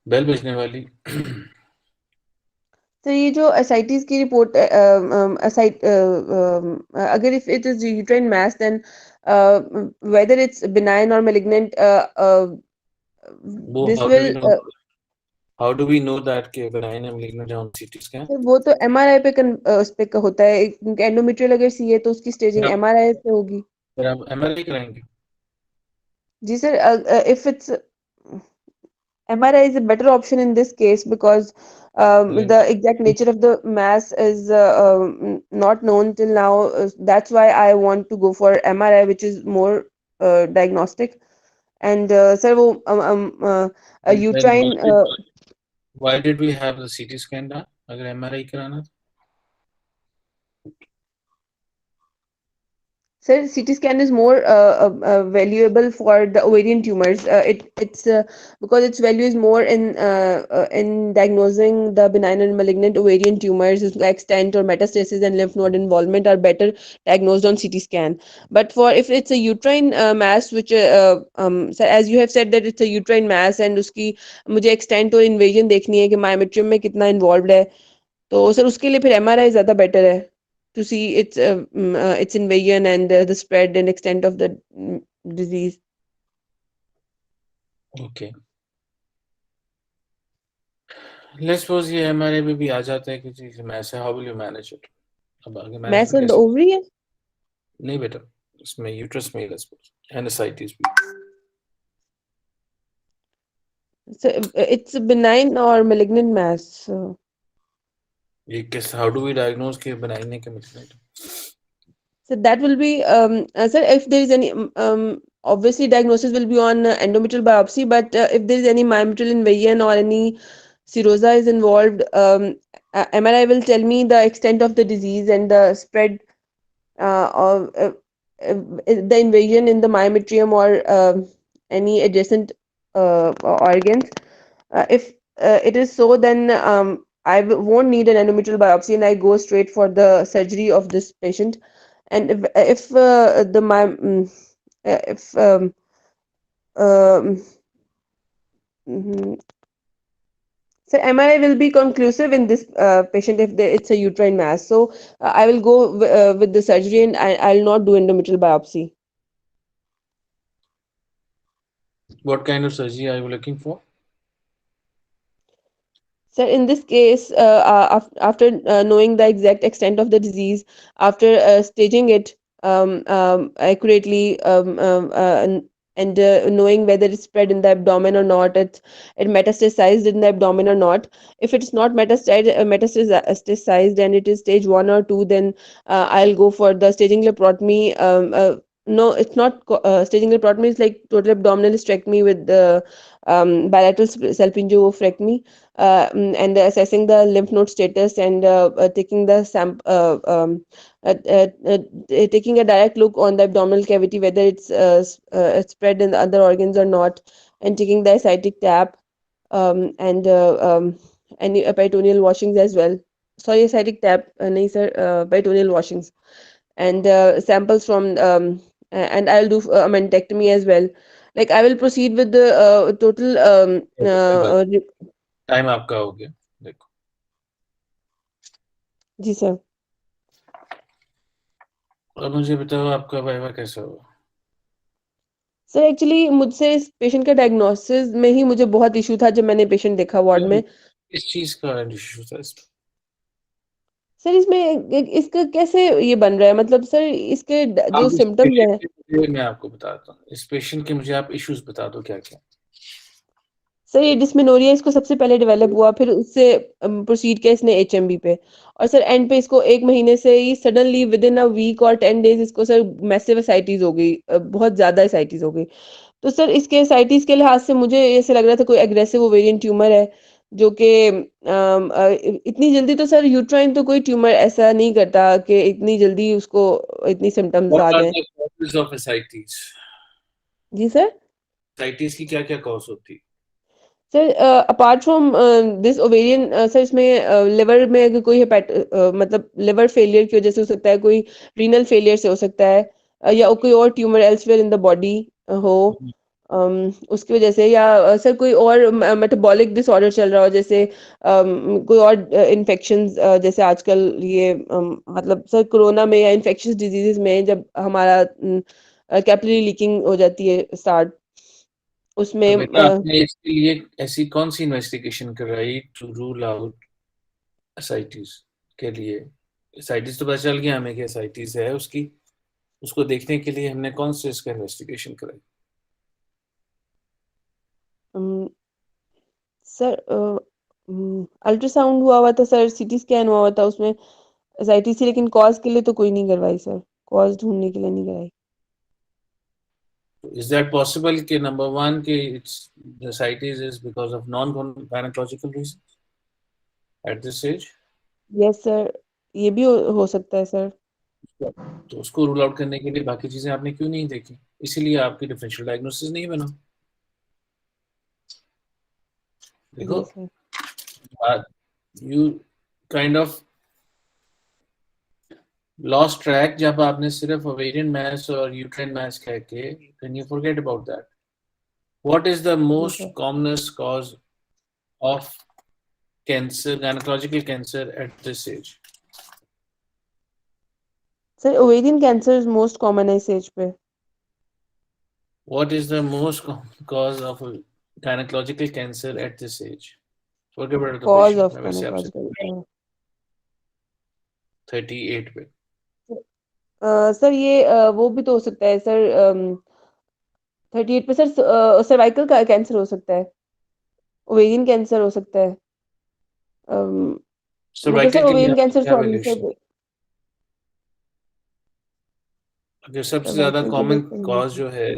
S2: बेल बजने वाली।
S1: तो ये जो ascites की रिपोर्ट अगर if it is uterine mass then uh, whether it's benign or malignant
S2: वो
S1: this will
S2: how do we know that के benign and malignant on CT scan?
S1: Sir वो तो एमआरआई पे उस पे का होता है, एंडोमेट्रियल अगर सी है तो उसकी
S2: फिर
S1: स्टेजिंग
S2: आप
S1: एमआरआई से होगी।
S2: फिर आप MRI कराएंगे?
S1: जी sir, if it's MRI is a better option in this case because the exact nature of the mass is not known till now. That's why I want to go for MRI, which is more diagnostic. And sir, वो
S2: then
S1: uterine
S2: why did we have the CT scan done अगर MRI कराना था?
S1: sir, CT scan is more valuable for the ovarian tumors. It's because its value is more in diagnosing the benign and malignant ovarian tumors. Its extent or metastasis and lymph node involvement are better diagnosed on CT scan. But for if it's a uterine mass, which so as you have said that it's a uterine mass and उसकी मुझे extent और invasion देखनी है कि myometrium में कितना involved है, तो सर उसके लिए फिर एमआरआई ज्यादा बेटर है to see its invasion and the spread and extent of the disease.
S2: Okay, let's suppose ये MRI में भी आ जाता है कि चीज में ऐसे, how will you manage it? अब आगे
S1: mass
S2: मैनेजमेंट
S1: on the
S2: कैसे?
S1: ovary है?
S2: नहीं बेटा, इसमें यूट्रस में है सपोज एनएसआईटीज भी।
S1: So it's a benign or malignant mass.
S2: ये किस, हाउ डू वी डायग्नोज के बनाइन है कि malignant?
S1: So that will be, sir, if there is any, obviously diagnosis will be on endometrial biopsy, but if there is any myometrial invasion or any serosa is involved, MRI will tell me the extent of the disease and the spread of the invasion in the myometrium or any adjacent organs. If it is so, then won't need an endometrial biopsy, and I go straight for the surgery of this patient. And if the my if um, mhm. So MRI will be conclusive in this patient if it's a uterine mass. So I will go with the surgery, and I'll not do endometrial biopsy.
S2: What kind of surgery are you looking for?
S1: So in this case, after knowing the exact extent of the disease, after staging it accurately, and knowing whether it's spread in the abdomen or not, it metastasized in the abdomen or not. If it's not metastasized and it is stage 1 or 2, then I'll go for the staging laparotomy. No, it's not staging laparotomy. It's like total abdominal hysterectomy with the bilateral salpingo-oophorectomy, and assessing the lymph node status, and taking the taking a direct look on the abdominal cavity whether it's spread in the other organs or not, and taking the ascitic tap, and any peritoneal washings as well. Sorry, ascitic tap, nahi sir, peritoneal washings, and samples from and I'll do a mantectomy as well. Like I will proceed with the total
S2: time आपका हो गया, देखो
S1: जी sir.
S2: और मुझे बताओ आपका viva कैसा हुआ?
S1: सर एक्चुअली मुझसे इस पेशेंट का डायग्नोसिस में ही मुझे बहुत इशू था जब मैंने पेशेंट देखा वार्ड में.
S2: इस चीज का इशू था इसमें?
S1: सर इसमें इसका कैसे ये बन रहा है, मतलब सर इसके जो
S2: आप इस
S1: सिम्टम्स
S2: पेशेंट
S1: हैं.
S2: के, मैं आपको बताता हूँ, इस पेशेंट के मुझे आप इश्यूज बता दो क्या क्या।
S1: सर ये डिस्मेनोरिया इसको सबसे पहले डेवलप हुआ, फिर उससे प्रोसीड किया इसने एचएमबी पे, और सर एंड पे इसको 1 महीने से ही suddenly within a week और 10 डेज इसको सर मैसिव एसाइटिस हो गई, बहुत ज्यादा एसाइटिस हो गई. तो सर इसके एसाइटिस के लिहाज से मुझे ऐसे लग रहा था कोई एग्रेसिव ओवेरियन ट्यूमर है, जो कि इतनी जल्दी तो सर यूट्राइन तो कोई ट्यूमर ऐसा नहीं करता कि इतनी जल्दी उसको इतनी सिम्टम्स आ
S2: व्हाट आर
S1: जाएं.
S2: The causes of ascites?
S1: जी सर.
S2: एसाइटिस की क्या क्या कॉज होती?
S1: Sir apart from this ovarian, sir इसमें लिवर में अगर कोई मतलब लिवर फेलियर की वजह से हो सकता है, कोई रीनल फेलियर से हो सकता है, या कोई और tumour elsewhere in the body हो, उसकी वजह से, या सर कोई और मेटाबॉलिक डिसऑर्डर चल रहा हो, जैसे कोई और इन्फेक्शंस, जैसे आजकल ये मतलब सर कोरोना में या इन्फेक्शियस डिजीजेस में जब हमारा कैपिलरी लीकिंग हो जाती है स्टार्ट,
S2: तो
S1: उसमें
S2: बेटा आपने इसके लिए ऐसी कौन सी इन्वेस्टिगेशन कराई टू रूल आउट एसाइटिस के लिए? एसाइटिस तो पता चल गया हमें कि एसाइटिस है, उसकी उसको देखने के लिए हमने कौन से इसका इन्वेस्टिगेशन कराई?
S1: सर अल्ट्रासाउंड हुआ हुआ था सर, सीटी स्कैन हुआ हुआ था, उसमें एसआईटी थी, लेकिन कॉज के लिए तो कोई नहीं करवाई सर, कॉज ढूंढने के लिए नहीं कराई.
S2: Is that possible कि number one कि it's the ascites is because of non-gynecological reasons at this age?
S1: Yes sir, ये भी हो सकता है सर.
S2: तो उसको रूल आउट करने के लिए बाकी चीजें आपने क्यों नहीं देखी? इसीलिए आपकी डिफरेंशियल डायग्नोसिस नहीं बना. देखो,
S1: जी sir.
S2: You kind of lost track जब आपने सिर्फ ओवेरियन मास और यूट्राइन मास कह के, can you forget about that. What is the
S1: जी
S2: most
S1: sir.
S2: Commonest cause of cancer, gynaecological cancer at this age?
S1: Sir ovarian cancer is most common है इस as पे.
S2: What is the most common cause of gynecological cancer at this age? Forget about the
S1: cause
S2: patient.
S1: Of
S2: मैं वैसे आपसे
S1: gynaecological.
S2: 38 पे।
S1: Sir ये वो भी तो हो सकता है सर, 38 पे सर, सर्वाइकल का कैंसर हो सकता है, ओवेरियन कैंसर हो सकता है। अम, मतलब सर
S2: सर्वाइकल के लिए
S1: ओवेरियन
S2: आपकी
S1: कैंसर,
S2: क्या
S1: सॉरी
S2: वैल्यूएशन?
S1: सर,
S2: अगर सबसे ज्यादा
S1: सर्वाइकल के लिए
S2: कॉमन
S1: सर नहीं
S2: कॉज
S1: था।
S2: जो है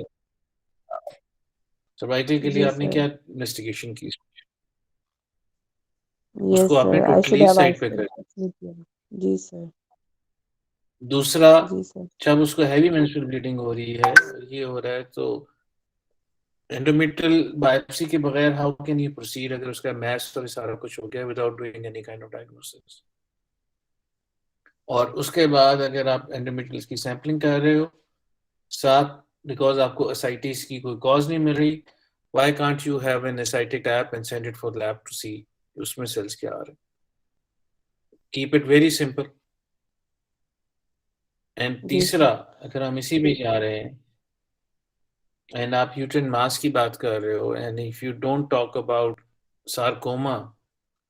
S2: सर्वाइकल के लिए,
S1: जी
S2: आपने
S1: सर।
S2: क्या इन्वेस्टिगेशन की?
S1: यस
S2: उसको आपने
S1: sir, I should
S2: totally
S1: have
S2: side पे
S1: आस्क्ड
S2: कर।
S1: एक्चुअली किया। जी सर।
S2: दूसरा,
S1: जी सर।
S2: जब उसको हैवी मेंस्ट्रुअल ब्लीडिंग हो रही है, ये हो रहा है, तो एंडोमेट्रियल बायोप्सी के बगैर हाउ कैन यू प्रोसीड अगर उसका मैस और सारा कुछ हो गया without doing any kind of diagnosis? और उसके बाद अगर आप एंडोमेट्रियल की सैंपलिंग कर रहे हो साथ, बिकॉज आपको असाइटिस की कोई कॉज नहीं मिल रही, why can't you have an ascitic tap and send it for lab to see उसमें सेल्स क्या आ रहे हैं? Keep it very simple. And
S1: जी
S2: तीसरा,
S1: सर।
S2: अगर हम इसी में जा रहे हैं एंड आप यूट्रिन मास की बात कर रहे हो and if you don't talk about sarcoma,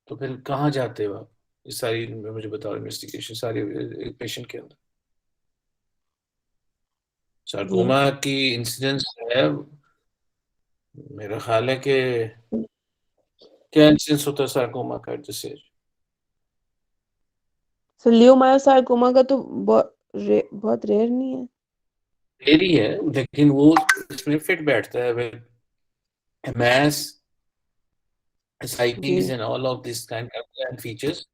S2: तो फिर कहाँ जाते हो आप? इस सारी मुझे बताओ इन्वेस्टिगेशन सारी पेशेंट के अंदर
S1: जी।
S2: सार्कोमा की इंसिडेंस है, मेरा ख्याल है कि क्या इंसिडेंस होता है सार्कोमा का जैसे?
S1: सर लियोमायोसार्कोमा का तो बहुत रेयर नहीं है।
S2: देरी है, लेकिन वो इसमें फिट बैठता है विद एमएस,
S1: जी।
S2: एसआईटीज and all of this kind of features.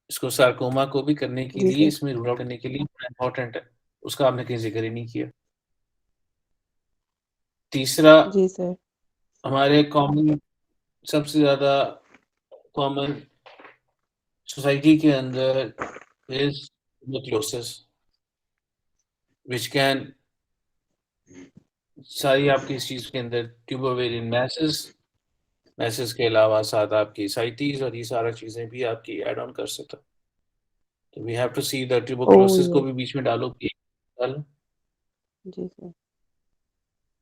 S2: इसको सार्कोमा को भी करने के
S1: जी
S2: लिए,
S1: सर।
S2: इसमें रूल आउट करने के लिए इम्पोर्टेंट है, उसका आपने कहीं जिक्र ही नहीं किया। तीसरा,
S1: जी सर।
S2: हमारे कॉमन, सबसे ज्यादा कॉमन सोसाइटी के अंदर इज ट्यूबरक्लोसिस, विच कैन, सारी आपकी इस चीज के अंदर ट्यूबोवेरियन मैसेस, मैसेज के अलावा साथ आपकी साइटीज और ये सारा चीजें भी आपकी ऐड ऑन कर सकता। तो we have to see the
S1: oh
S2: tuberculosis को
S1: यस।
S2: भी बीच में डालो कि डालो।
S1: जी सर।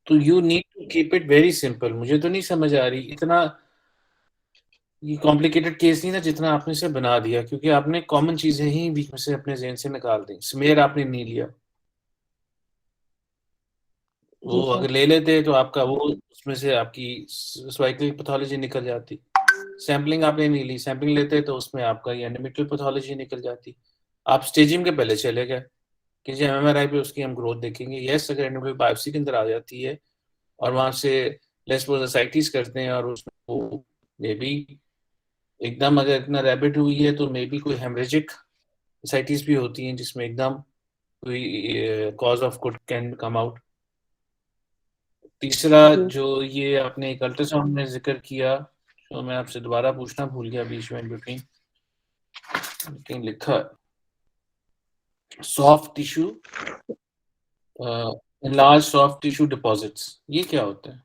S2: तो you need to keep it very simple. मुझे तो नहीं समझ आ रही इतना ये कॉम्प्लिकेटेड केस नहीं ना जितना आपने इसे बना दिया, क्योंकि आपने कॉमन चीजें ही बीच में से अपने जहन से निकाल दी। स्मेयर आपने नहीं लिया,
S1: जी
S2: वो
S1: सर।
S2: अगर ले लेते तो आपका वो उसमें से आपकी सर्वाइकल पैथोलॉजी निकल जाती। सैम्पलिंग आपने नहीं ली, सैम्पलिंग लेते तो उसमें आपका ये एंडोमेट्रियल पैथोलॉजी निकल जाती। आप स्टेजिंग के पहले चले गए कि जी एमएमआरआई पे उसकी हम ग्रोथ देखेंगे। यस, अगर एंडोमेट्रियल बायोप्सी के अंदर आ जाती है और वहां से लेस्पोसाइटिस करते हैं और उसमें वो मे बी एकदम अगर इतना रैबिड हुई है तो मे बी कोई हेमरेजिक साइटिस भी होती हैं जिसमें एकदम कोई cause of good can come out. तीसरा,
S1: जी।
S2: जो ये आपने एक अल्ट्रासाउंड में जिक्र किया, जो मैं आपसे दोबारा पूछना भूल गया बीच में बिटवीन, लेकिन लिखा soft tissue, large soft tissue deposits, ये क्या होता है?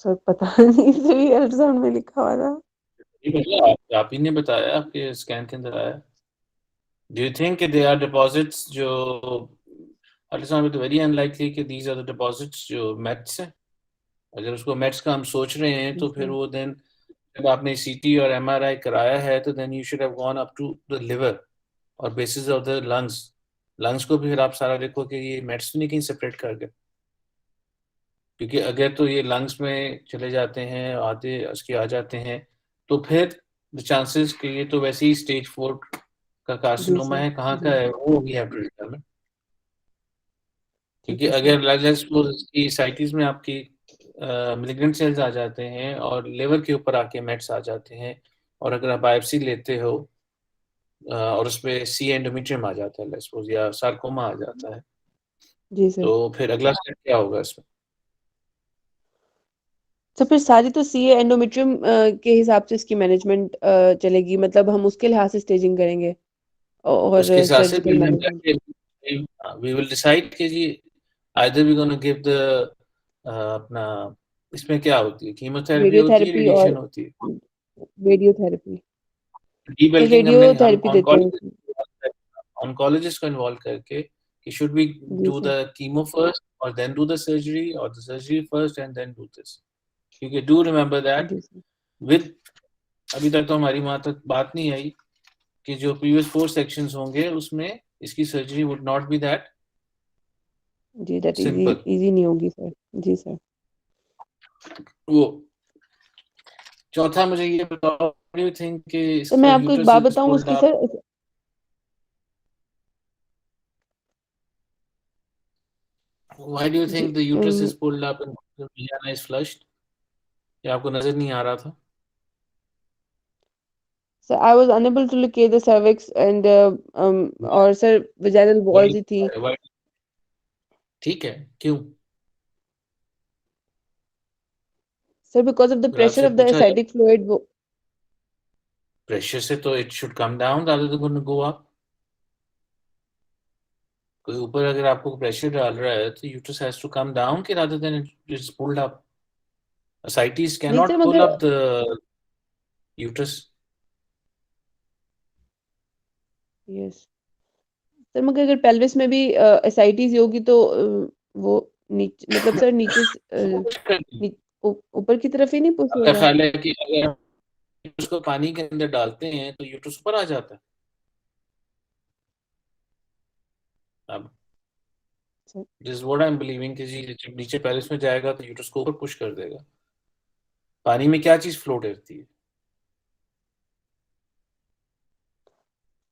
S1: सर पता नहीं सर, ये अल्ट्रासाउंड में लिखा हुआ था।
S2: ये बताया आप ही ने बताया, आपके स्कैन के अंदर आया। Do you think they are deposits जो अल्ट्रासाउंड में, तो वेरी अनलाइकली कि दीज आर द डिपॉजिट्स जो मेट्स हैं। अगर उसको मेट्स का हम सोच रहे हैं
S1: जी
S2: तो फिर
S1: सर।
S2: वो देन, जब आपने सीटी और एमआरआई कराया है तो then you should have gone up to the liver और bases of the lungs. Lungs को भी फिर आप सारा देखो कि ये मेट्स तो नहीं कहीं सेपरेट कर गए, क्योंकि अगर तो ये लंग्स में चले जाते हैं, आते उसके आ जाते हैं, तो फिर द चांसेस कि ये तो वैसे ही स्टेज 4 का
S1: जी
S2: कार्सिनोमा
S1: सर।
S2: है, कहाँ का
S1: जी।
S2: है वो वी हैव टू डिटरमिन। क्योंकि
S1: ठीक है सर।
S2: अगर की साइटिस में आपकी मिलिग्रेंट सेल्स आ जाते हैं और लिवर के ऊपर आके मेट्स आ जाते हैं, और अगर आप बायोप्सी लेते हो और उसमें सी एंडोमेट्रियम आ जाता है लेट्स या सार्कोमा आ जाता है,
S1: जी सर।
S2: तो फिर अगला स्टेप क्या होगा इसमें?
S1: तो फिर सारी तो सी एंडोमेट्रियम के हिसाब से इसकी मैनेजमेंट चलेगी, मतलब हम उसके लिहाज से स्टेजिंग करेंगे
S2: उसके
S1: और
S2: हिसाब से
S1: सर्जिकल
S2: फिर हम
S1: मैनेजमेंट।
S2: जाके वी विल डिसाइड कि जी either we gonna give the अपना, इसमें क्या होती है, कीमोथेरेपी होती है,
S1: रेडियोथेरेपी और
S2: रेडिएशन होती है?
S1: रेडियोथेरेपी। सर
S2: डीबल्किंग हमने हम
S1: रेडियोथेरेपी देते हैं इसमें।
S2: ऑन्कोलॉजिस्ट को इन्वॉल्व करके कि शुड वी
S1: जी
S2: do
S1: sir.
S2: The chemo first और देन डू द सर्जरी, और the surgery first and then do this. क्योंकि डू रिमेम्बर दैट
S1: जी सर।
S2: विद, अभी तक तो हमारी वहां तक बात नहीं आई कि जो प्रीवियस 4 सेक्शंस होंगे उसमें इसकी surgery would not be that
S1: जी, दैट
S2: सिंपल।
S1: इजी नहीं होगी सर। जी सर।
S2: वो चौथा मुझे ये बताओ, यू थिंक कि
S1: सर मैं
S2: इसका
S1: आपको एक
S2: यूट्रस
S1: बात
S2: इज
S1: बताऊं
S2: पुल्ड
S1: उसकी
S2: up,
S1: sir.
S2: Why do you
S1: जी
S2: think the uterus is pulled up and the vagina is flushed? ये आपको नजर नहीं आ रहा था?
S1: Sir I was unable to locate the cervix and और सर वेजाइनल
S2: Why?
S1: वॉल्स ही थी।
S2: Why? ठीक है, क्यों?
S1: सर बिकॉज ऑफ द
S2: अगर
S1: प्रेशर
S2: आपसे
S1: ऑफ द
S2: पूछा जाए
S1: एसाइटिक फ्लूइड वो।
S2: प्रेशर से तो it should come down rather than go up। कोई ऊपर अगर आपको प्रेशर डाल रहा है तो uterus has to come down कि rather than it is pulled up। ascites
S1: नहीं सर
S2: cannot pull
S1: मगर
S2: up the uterus।
S1: Yes sir मगर अगर पेल्विस में भी एसाइटिस होगी तो वो नीचे मतलब सर नीचे नी, ऊपर की तरफ ही नहीं पुश
S2: आपका
S1: होगा।
S2: ख्याल है कि अगर उसको पानी के अंदर डालते हैं तो यूट्रस ऊपर आ जाता है? अब
S1: sir
S2: this what I am believing कि जी जब नीचे पैलेस में जाएगा तो यूट्रस को ऊपर पुश कर देगा। पानी में क्या चीज फ्लोट करती है?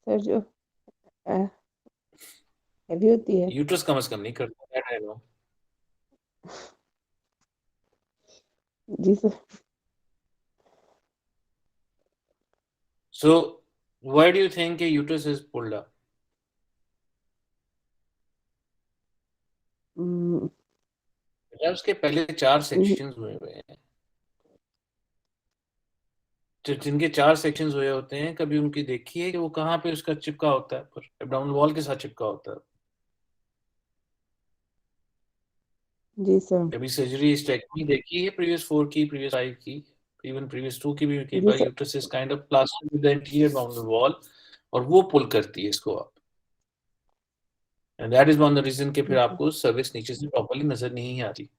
S1: सर जो हैवी होती है।
S2: यूट्रस कम से कम नहीं करता, दैट आई नो।
S1: जी sir.
S2: So why do you think uterus is pulled up?
S1: Hmm,
S2: उसके पहले 4
S1: हम्म,
S2: सेक्शंस हुए हुए हैं। जिनके 4 सेक्शंस हुए होते हैं, कभी उनकी देखी है कि वो कहाँ पे उसका चिपका होता है, पर एब्डोमिनल वॉल के साथ चिपका होता है?
S1: जी सर।
S2: कभी सर्जरी स्टेक्टमी देखी है प्रीवियस 4 की, प्रीवियस 5 की, इवन प्रीवियस 2 की भी? कई
S1: जी
S2: बार
S1: sir.
S2: Uterus is kind of plastic with the interior abdominal wall और वो पुल करती है इसको up, and that is one the reason कि फिर
S1: ठीक है।
S2: आपको सर्विक्स नीचे से प्रॉपर्ली नजर नहीं आती। जब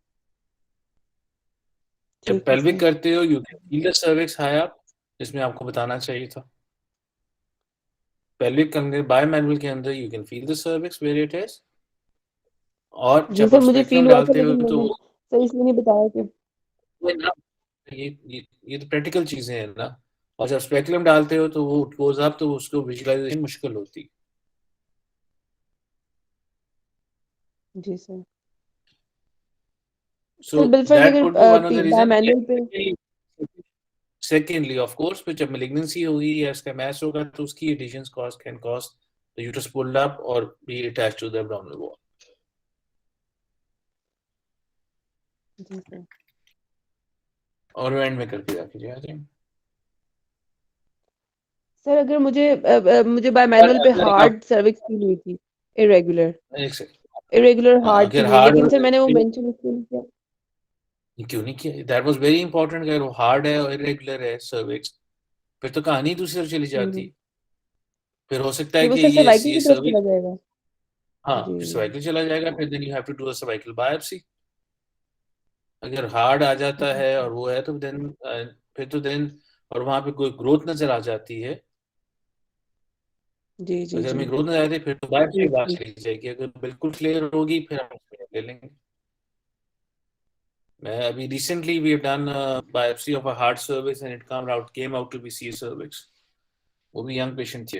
S1: ठीक है
S2: पेल्विक
S1: सर।
S2: करते हो you can feel the cervix high up, जिसमें आपको बताना चाहिए था। पेल्विक करने बाय मैनुअल के अंदर you can feel the cervix where it is, और
S1: जी
S2: जब
S1: सर
S2: आप
S1: मुझे फील
S2: स्पेकुलम
S1: हुआ था
S2: डालते हो
S1: लेकिन
S2: तो
S1: मैंने सर इसलिए नहीं बताया कि।
S2: वो ना, ये तो प्रैक्टिकल चीजें हैं ना। और जब स्पेकुलम डालते हो तो वो गोज अप तो उसको विजुअलाइजेशन मुश्किल होती।
S1: जी सर।
S2: सो
S1: सर बिलफर्ज
S2: दैट
S1: अगर
S2: could be one of the
S1: by
S2: reason.
S1: Manual पे।
S2: सेकेंडली ऑफ कोर्स फिर जब मेलिग्नेंसी होगी या इसका मैस होगा तो उसकी adhesions cause can cause the uterus pulled up और be attached to the abdominal wall.
S1: जी सर।
S2: और एंड में करके जाके जी, आ जाएंगे।
S1: सर अगर मुझे बाय
S2: पर
S1: मैनुअल पे
S2: अगर आप
S1: हार्ड सर्विक्स फील हुई थी। इरेगुलर
S2: एक सेकंड,
S1: इरेगुलर हार्ड
S2: अगर
S1: फील हुई
S2: हार्ड
S1: लेकिन सर मैंने वो मेंशन इसलिए नहीं किया।
S2: क्यों नहीं किया? That was very important. अगर वो हार्ड है और इरेगुलर है सर्विक्स, फिर तो कहानी दूसरी तरफ चली
S1: हम्म,
S2: जाती। फिर हो सकता है
S1: फिर वो
S2: कि
S1: सर सर्वाइकल
S2: ये
S1: की तरफ चला
S2: सर्विक्स,
S1: जाएगा।
S2: हाँ
S1: जी
S2: फिर सर्वाइकल चला जाएगा, फिर then you have to do a cervical biopsy. अगर हार्ड आ जाता
S1: जी
S2: है और वो है तो देन फिर तो देन और वहां पे कोई ग्रोथ नजर आ जाती है,
S1: जी जी
S2: अगर
S1: जी।
S2: हमें ग्रोथ नजर आती है फिर तो बायोप्सी
S1: जी
S2: बात
S1: जी।
S2: चली जाएगी। अगर बिल्कुल क्लियर होगी फिर हम उसको ले लेंगे। मैं अभी recently we have done biopsy of a hard cervix and it came out to be C cervix. वो भी यंग पेशेंट थे।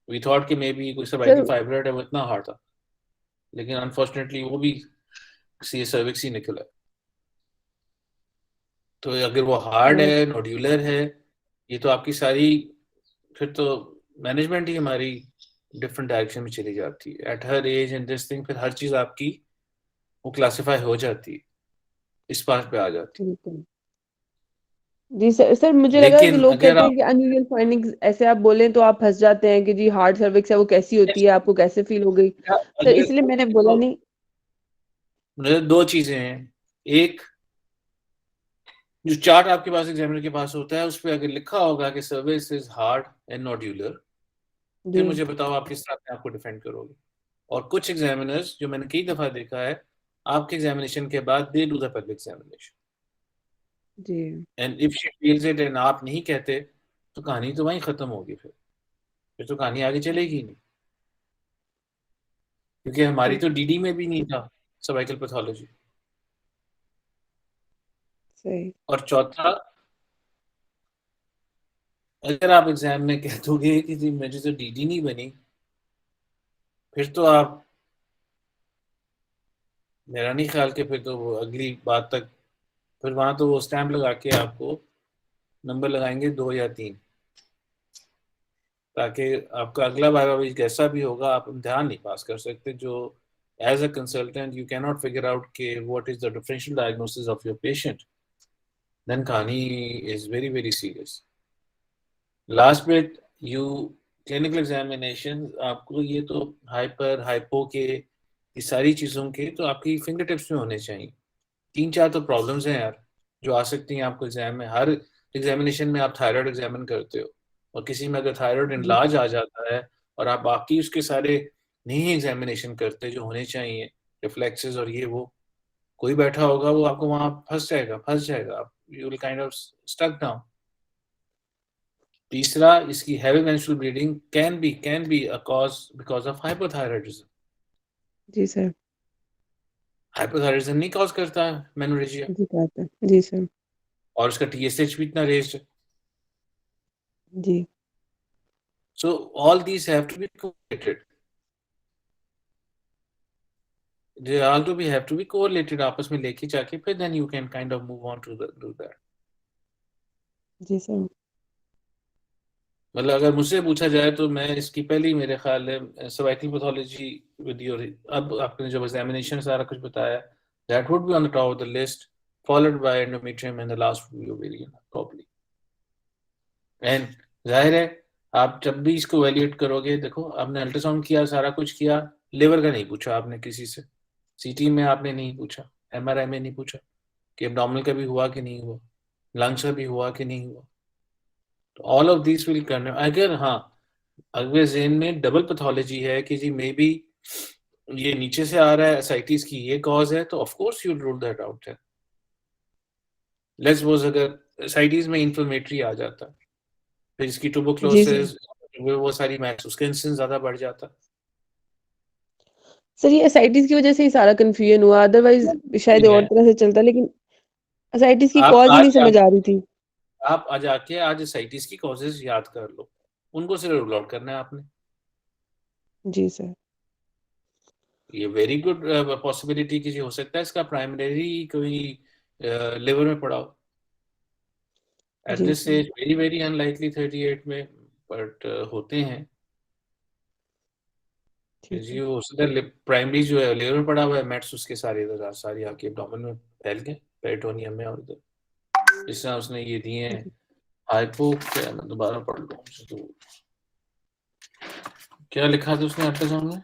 S2: वी थॉट कि मे बी कोई सर्वाइकल
S1: सर
S2: फाइब्रोइड है, वो इतना हार्ड था, लेकिन अनफॉर्चुनेटली वो भी सी सर्विक्स ही निकला। तो अगर वो हार्ड
S1: अ,
S2: है, नोड्यूलर है, ये तो आपकी सारी फिर तो मैनेजमेंट ही हमारी डिफरेंट डायरेक्शन में चली जाती है at her age and this thing. फिर हर चीज आपकी वो क्लासिफाई हो जाती है, इस बात पे आ जाती
S1: बिल्कुल। जी सर। सर
S2: है।
S1: मुझे लगा कि
S2: लेकिन
S1: लोग
S2: अगर
S1: कहते हैं
S2: आप
S1: कि अनयूजुअल फाइंडिंग्स ऐसे आप बोलें तो आप फंस जाते हैं कि जी हार्ड सर्विक्स है वो कैसी होती है आपको कैसे फील हो गई। सर
S2: अगर
S1: इसलिए मैंने बोला
S2: तो
S1: नहीं।
S2: मतलब दो चीजें हैं। एक, जो चार्ट आपके पास एग्जामिनर के पास होता है उस पर अगर लिखा होगा कि cervix is hard and nodular,
S1: जी
S2: फिर मुझे बताओ आप किस तरह अपने आप को डिफेंड करोगे। और कुछ एग्जामिनर्स जो मैंने कई दफा देखा है, आपके एग्जामिनेशन के बाद they do the pelvic examination,
S1: जी।
S2: And if she feels it and आप नहीं कहते तो कहानी तो वहीं खत्म होगी फिर। फिर तो कहानी आगे चलेगी नहीं, क्योंकि हमारी तो डीडी में भी नहीं था सर्वाइकल पैथोलॉजी।
S1: सही।
S2: और चौथा, अगर आप एग्जाम में कह दोगे कि जी मुझे तो डीडी नहीं बनी, फिर तो आप, मेरा नहीं ख्याल कि फिर तो वो अगली बात तक, फिर वहां तो वो स्टैंप लगा के आपको नंबर लगाएंगे 2 या 3, ताकि आपका अगला वाइवा भी कैसा भी होगा आप इम्तिहान नहीं पास कर सकते, जो as a consultant you can not figure out के what is the differential diagnosis of your patient, then कहानी is very very serious. Last bit, you clinical examination, आपको ये तो हाइपर हाइपो के, ये सारी चीज़ों के तो आपकी फिंगर टिप्स में होने चाहिए। 3-4 तो प्रॉब्लम्स हैं यार जो आ सकती हैं आपको एग्जाम में। हर एग्जामिनेशन में आप थायराइड एग्जामिन करते हो, और किसी में अगर थायराइड
S1: जी
S2: इनलार्ज आ जाता है और आप बाकी उसके सारे नहीं एग्जामिनेशन करते जो होने चाहिए, रिफ्लेक्सेस और ये वो, कोई बैठा होगा वो आपको वहां फंस जाएगा, आप you will kind of stuck down. तीसरा, इसकी heavy menstrual bleeding can be a cause because of hypothyroidism.
S1: जी सर।
S2: हाइपोथायराइडिज्म नहीं कॉज करता है मेनोरेजिया,
S1: जी बात है। जी सर।
S2: और उसका टीएसएच भी इतना रेज्ड है।
S1: जी।
S2: So all these have to be correlated. They all to be have to be correlated, आपस में लेके जाके फिर then you can kind of move on to do that.
S1: जी सर।
S2: मतलब अगर मुझसे पूछा जाए तो मैं इसकी पहली, मेरे ख्याल है सर्वाइकल पैथोलॉजी विद योर, अब आपने जब एग्जामिनेशन सारा कुछ बताया, that would be on the top of the list, followed by endometrium and the last would be ovarian probably. And जाहिर है आप जब भी इसको वैल्यूएट करोगे, देखो आपने अल्ट्रासाउंड किया, सारा कुछ किया, लिवर का नहीं पूछा आपने किसी से, सीटी में आपने नहीं पूछा, एमआरआई में नहीं पूछा कि एब्डोमिनल का भी हुआ कि नहीं हुआ, लंग्स का भी हुआ कि नहीं हुआ। तो ऑल ऑफ दिस विल करने, अगर हाँ अगले जेन में डबल पैथोलॉजी है कि जी मे बी ये नीचे से आ रहा है, एसाइटिस की ये कॉज है, तो of course you rule that out है। लेट्स सपोज अगर एसाइटिस में इन्फ्लेमेटरी आ जाता, फिर इसकी
S1: जी सर।
S2: ट्यूबरक्लोसिस वो सारी मैच, उसका इंसिडेंस ज्यादा बढ़ जाता।
S1: सर ये एसाइटिस की वजह से ही सारा कंफ्यूजन हुआ, अदरवाइज शायद और तरह से चलता, लेकिन एसाइटिस की
S2: आप
S1: कॉज ही
S2: आज
S1: नहीं समझ आ रही थी।
S2: आप आज आके आज एसाइटिस की कॉजेज याद कर लो, उनको सिर्फ रूल आउट करना है आपने।
S1: जी सर।
S2: ये वेरी गुड पॉसिबिलिटी की हो सकता है इसका प्राइमरी कोई लिवर में पड़ा हो एट
S1: जी
S2: this
S1: sir.
S2: Age, very very unlikely 38 में, बट होते हैं कि
S1: ठीक
S2: जी
S1: है।
S2: हो सकता है प्राइमरी जो है लिवर में पड़ा हुआ है, मेट्स उसके सारे इधर सारी आके एब्डोमेन में फैल गए, पेरिटोनियम में, और इधर इस तरह उसने ये दिए हैं।
S1: जी।
S2: हाइपो क्या, मैं दोबारा पढ़ लूँ तो क्या लिखा था उसने अल्ट्रासाउंड में?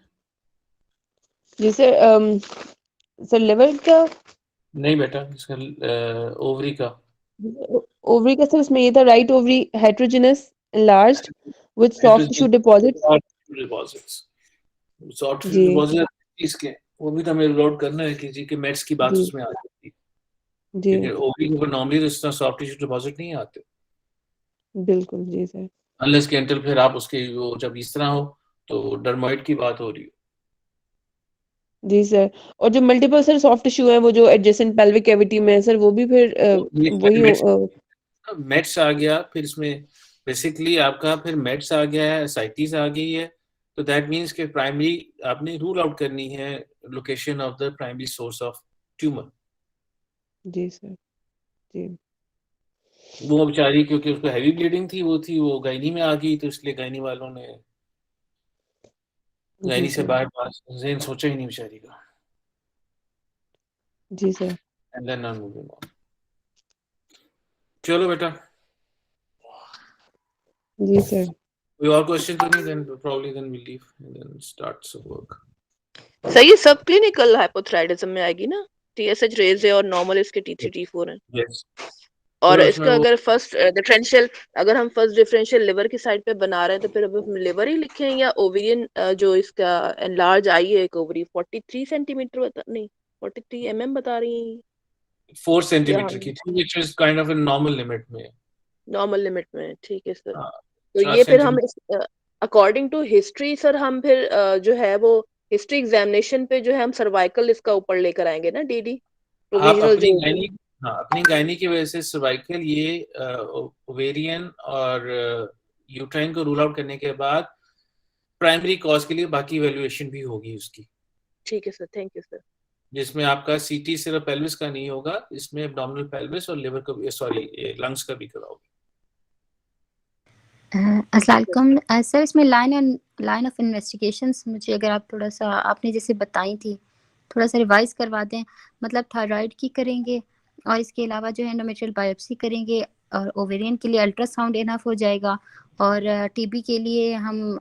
S1: जी सर, सर लिवर का,
S2: नहीं बेटा, इसका ओवरी का।
S1: ओवरी का सर इसमें ये था, right ovary heterogeneous enlarged with soft tissue deposits।
S2: Deposits, soft
S1: जी।
S2: डिपॉजिट इसके, वो भी तो हमें लोड करना है कि जी के मेट्स की बात
S1: जी।
S2: उसमें आ जाती है,
S1: जी
S2: क्योंकि ओवरी के ऊपर नॉर्मली तो इस तरह सॉफ्ट टिश्यू डिपॉजिट नहीं आते,
S1: बिल्कुल। जी सर।
S2: अनलेस के अंटिल फिर आप उसके वो जब इस तरह हो तो डर्मोइड की बात हो रही
S1: जी सर, और जो मल्टीपल सर सॉफ्ट टिश्यू है वो जो एडजेसेंट पेल्विक कैविटी में है सर, वो भी फिर
S2: हो।
S1: वही
S2: मेट्स आ गया फिर इसमें, बेसिकली आपका फिर मेट्स आ गया है, एसाइटिस आ गई है, तो दैट मीन्स कि प्राइमरी आपने रूल आउट करनी है location of the primary source of tumour.
S1: जी सर। जी।
S2: वो बेचारी क्योंकि उसको हैवी ब्लीडिंग थी, वो गायनी में आ गई, तो इसलिए गायनी वालों ने
S1: जी
S2: गायनी से
S1: सर।
S2: बाहर पास जेन सोचा ही नहीं बेचारी का,
S1: जी sir.
S2: And then not moving on. चलो बेटा,
S1: जी सर।
S2: कोई और क्वेश्चन तो नहीं, then probably then we leave and then start some work.
S3: Sir ये सब क्लिनिकल हाइपोथायराइडिज्म में आएगी ना? टीएसएच रेज है और नॉर्मल इसके टी3 टी4 है,
S2: Yes.
S3: और
S2: फिर उसमें
S3: इसका
S2: वो
S3: अगर फर्स्ट डिफरेंशियल, अगर हम फर्स्ट डिफरेंशियल लिवर की साइड पे बना रहे हैं तो फिर अब हम लिवर ही लिखें, या ओवेरियन जो इसका एनलार्ज आई है एक ओवरी 43 सेंटीमीटर बता, नहीं 43 एमएम बता रही हैं,
S2: 4
S3: या
S2: सेंटीमीटर
S3: हम
S2: की थी, which is kind of a normal limit में।
S3: नॉर्मल लिमिट में है? ठीक है सर।
S2: हाँ,
S3: तो
S2: 4
S3: ये फिर हम
S2: centimetre.
S3: According to history sir हम फिर जो है वो हिस्ट्री एग्जामिनेशन पे जो है हम सर्वाइकल इसका ऊपर लेकर आएंगे ना डीडी
S2: आप
S3: प्रोविजनल
S2: अपनी
S3: जो होगी।
S2: गायनी, हाँ अपनी गायनी की वजह से सर्वाइकल, ये ओवेरियन और यूट्राइन को रूल आउट करने के बाद प्राइमरी कॉज के लिए बाकी इवैल्यूएशन भी होगी उसकी,
S3: ठीक है सर, थैंक यू सर।
S2: जिसमें आपका सीटी सिर्फ पेल्विस का नहीं होगा, इसमें एब्डोमिनल पेल्विस और लिवर का भी, सॉरी लंग्स का भी कराओगे।
S4: अस्सलाम वालेकुम सर, इसमें लाइन ऑफ इन्वेस्टिगेशंस मुझे अगर आप थोड़ा सा आपने जैसे बताई थी थोड़ा सा रिवाइज करवा दें। मतलब थायराइड की करेंगे और इसके अलावा जो है एंडोमेट्रियल बायोप्सी करेंगे और ओवेरियन के लिए अल्ट्रासाउंड इनफ हो जाएगा और टीबी के लिए हम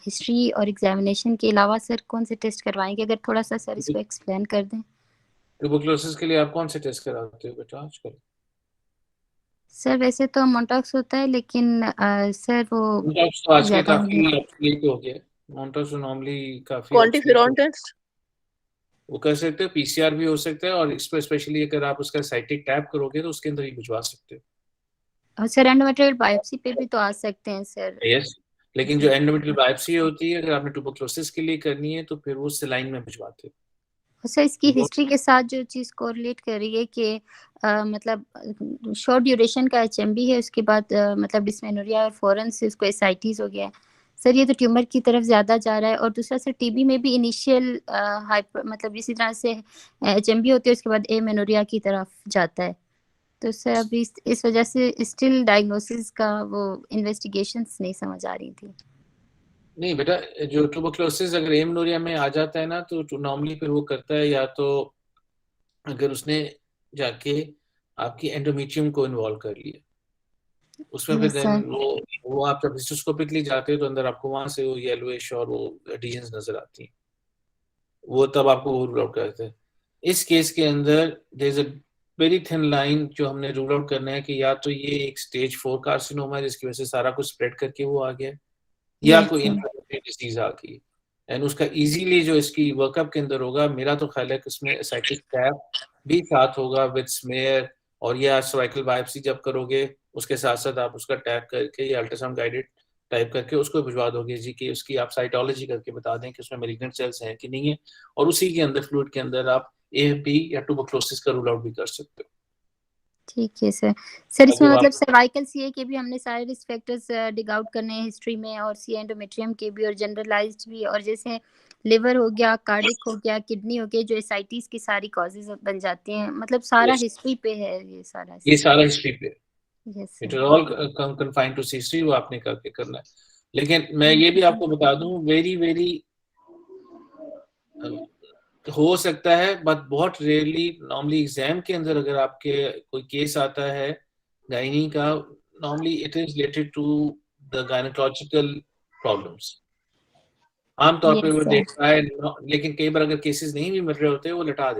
S4: हिस्ट्री और एग्जामिनेशन के अलावा सर कौन से टेस्ट करवाएंगे? अगर थोड़ा सा सर इसको एक्सप्लेन कर दें।
S2: ट्यूबरकुलोसिस के लिए आप कौन से टेस्ट कराते हो बेटा आजकल?
S4: सर वैसे तो मोंटॉक्स होता है लेकिन सर वो
S2: मोंटॉक्स तो आजकल
S4: ज्यादा
S2: काफी ऑब्सोलीट हो गया है। मोंटॉक्स तो नॉर्मली काफी
S3: क्वांटिफेरॉन टेस्ट
S2: वो कर सकते हो, पीसीआर भी हो सकता है, और इस पर स्पेशली अगर आप उसका साइटिक टैप करोगे तो उसके अंदर ही भिजवा सकते हो।
S4: और सर एंडोमेट्रियल बायोप्सी पे भी तो आ सकते हैं सर।
S2: यस, लेकिन जो एंडोमेट्रियल बायोप्सी होती है अगर आपने ट्यूबरकुलोसिस के लिए करनी है तो फिर वो सलाइन में भिजवाते हो।
S4: सर इसकी हिस्ट्री के साथ जो चीज़ कोरिलेट कर रही है कि मतलब शॉर्ट ड्यूरेशन का एचएमबी है, उसके बाद मतलब डिस्मेनोरिया और फौरन से उसको एसाइटिस हो गया है सर, ये तो ट्यूमर की तरफ ज़्यादा जा रहा है। और दूसरा सर टीबी में भी इनिशियल मतलब इसी तरह से एचएमबी होती है उसके बाद एमेनोरिया की तरफ जाता है। तो सर अभी इस वजह से स्टिल डायग्नोसिस का वो इन्वेस्टिगेशंस नहीं समझ आ रही थी।
S2: नहीं बेटा, जो ट्यूबरकुलोसिस अगर एमेनोरिया में आ जाता है ना तो नॉर्मली फिर वो करता है, या तो अगर उसने जाके आपकी एंडोमेट्रियम को इन्वॉल्व कर लिया उसमें, फिर
S4: यस
S2: देन
S4: सर।
S2: वो आप जब हिस्टोस्कोपिकली जाते हो तो अंदर आपको वहां से वो येलोइश और वो एडिशंस नजर आती हैं, वो तब आपको वो रूल आउट करते हैं। इस केस के अंदर there is a very thin line जो हमने रूल आउट करना है कि या तो ये एक स्टेज 4 कार्सिनोमा है जिसकी वजह से सारा कुछ स्प्रेड करके वो आ गया, या
S4: यस
S2: कोई
S4: सर।
S2: इन्फ्लेमेटरी डिजीज आ गई। एंड उसका इजीली जो इसकी वर्कअप के अंदर होगा, मेरा तो ख्याल है कि उसमें साइटिक टैप भी साथ होगा विद स्मेयर, और या सर्वाइकल बायोप्सी जब करोगे उसके साथ साथ आप उसका टैप करके या अल्ट्रासाउंड गाइडेड टाइप करके उसको भिजवा दोगे जी, कि उसकी आप साइटोलॉजी करके बता दें कि उसमें मेलिग्नेंट सेल्स हैं कि नहीं है, और उसी के अंदर फ्लूइड के अंदर आप एएफपी या ट्यूबरकुलोसिस का रूल आउट भी कर सकते हो।
S4: ठीक है सर। सर इसमें
S2: अगर
S4: मतलब
S2: आप
S4: सर्वाइकल सीए के भी हमने सारे रिस्क फैक्टर्स डिग आउट करने हैं हिस्ट्री में, और सी एंडोमेट्रियम के भी, और जनरलाइज्ड भी, और जैसे लिवर हो गया, कार्डिक हो गया, किडनी हो गया, जो एसाइटिस की सारी कॉजेज बन जाती हैं, मतलब सारा हिस्ट्री पे है ये सारा।
S2: ये सारा हिस्ट्री पे,
S4: yes
S2: it
S4: sir.
S2: Is all confined to history, वो आपने करके करना है। लेकिन मैं ये भी आपको बता दूं, वेरी वेरी हो सकता है बट बहुत रेयरली, नॉर्मली एग्जाम के अंदर अगर आपके कोई केस आता है गायनी का, normally it is related to the gynaecological problems, आमतौर पे
S4: यस
S2: वो
S4: सर।
S2: देखता है। लेकिन कई बार अगर केसेस नहीं भी मिल रहे होते वो लटा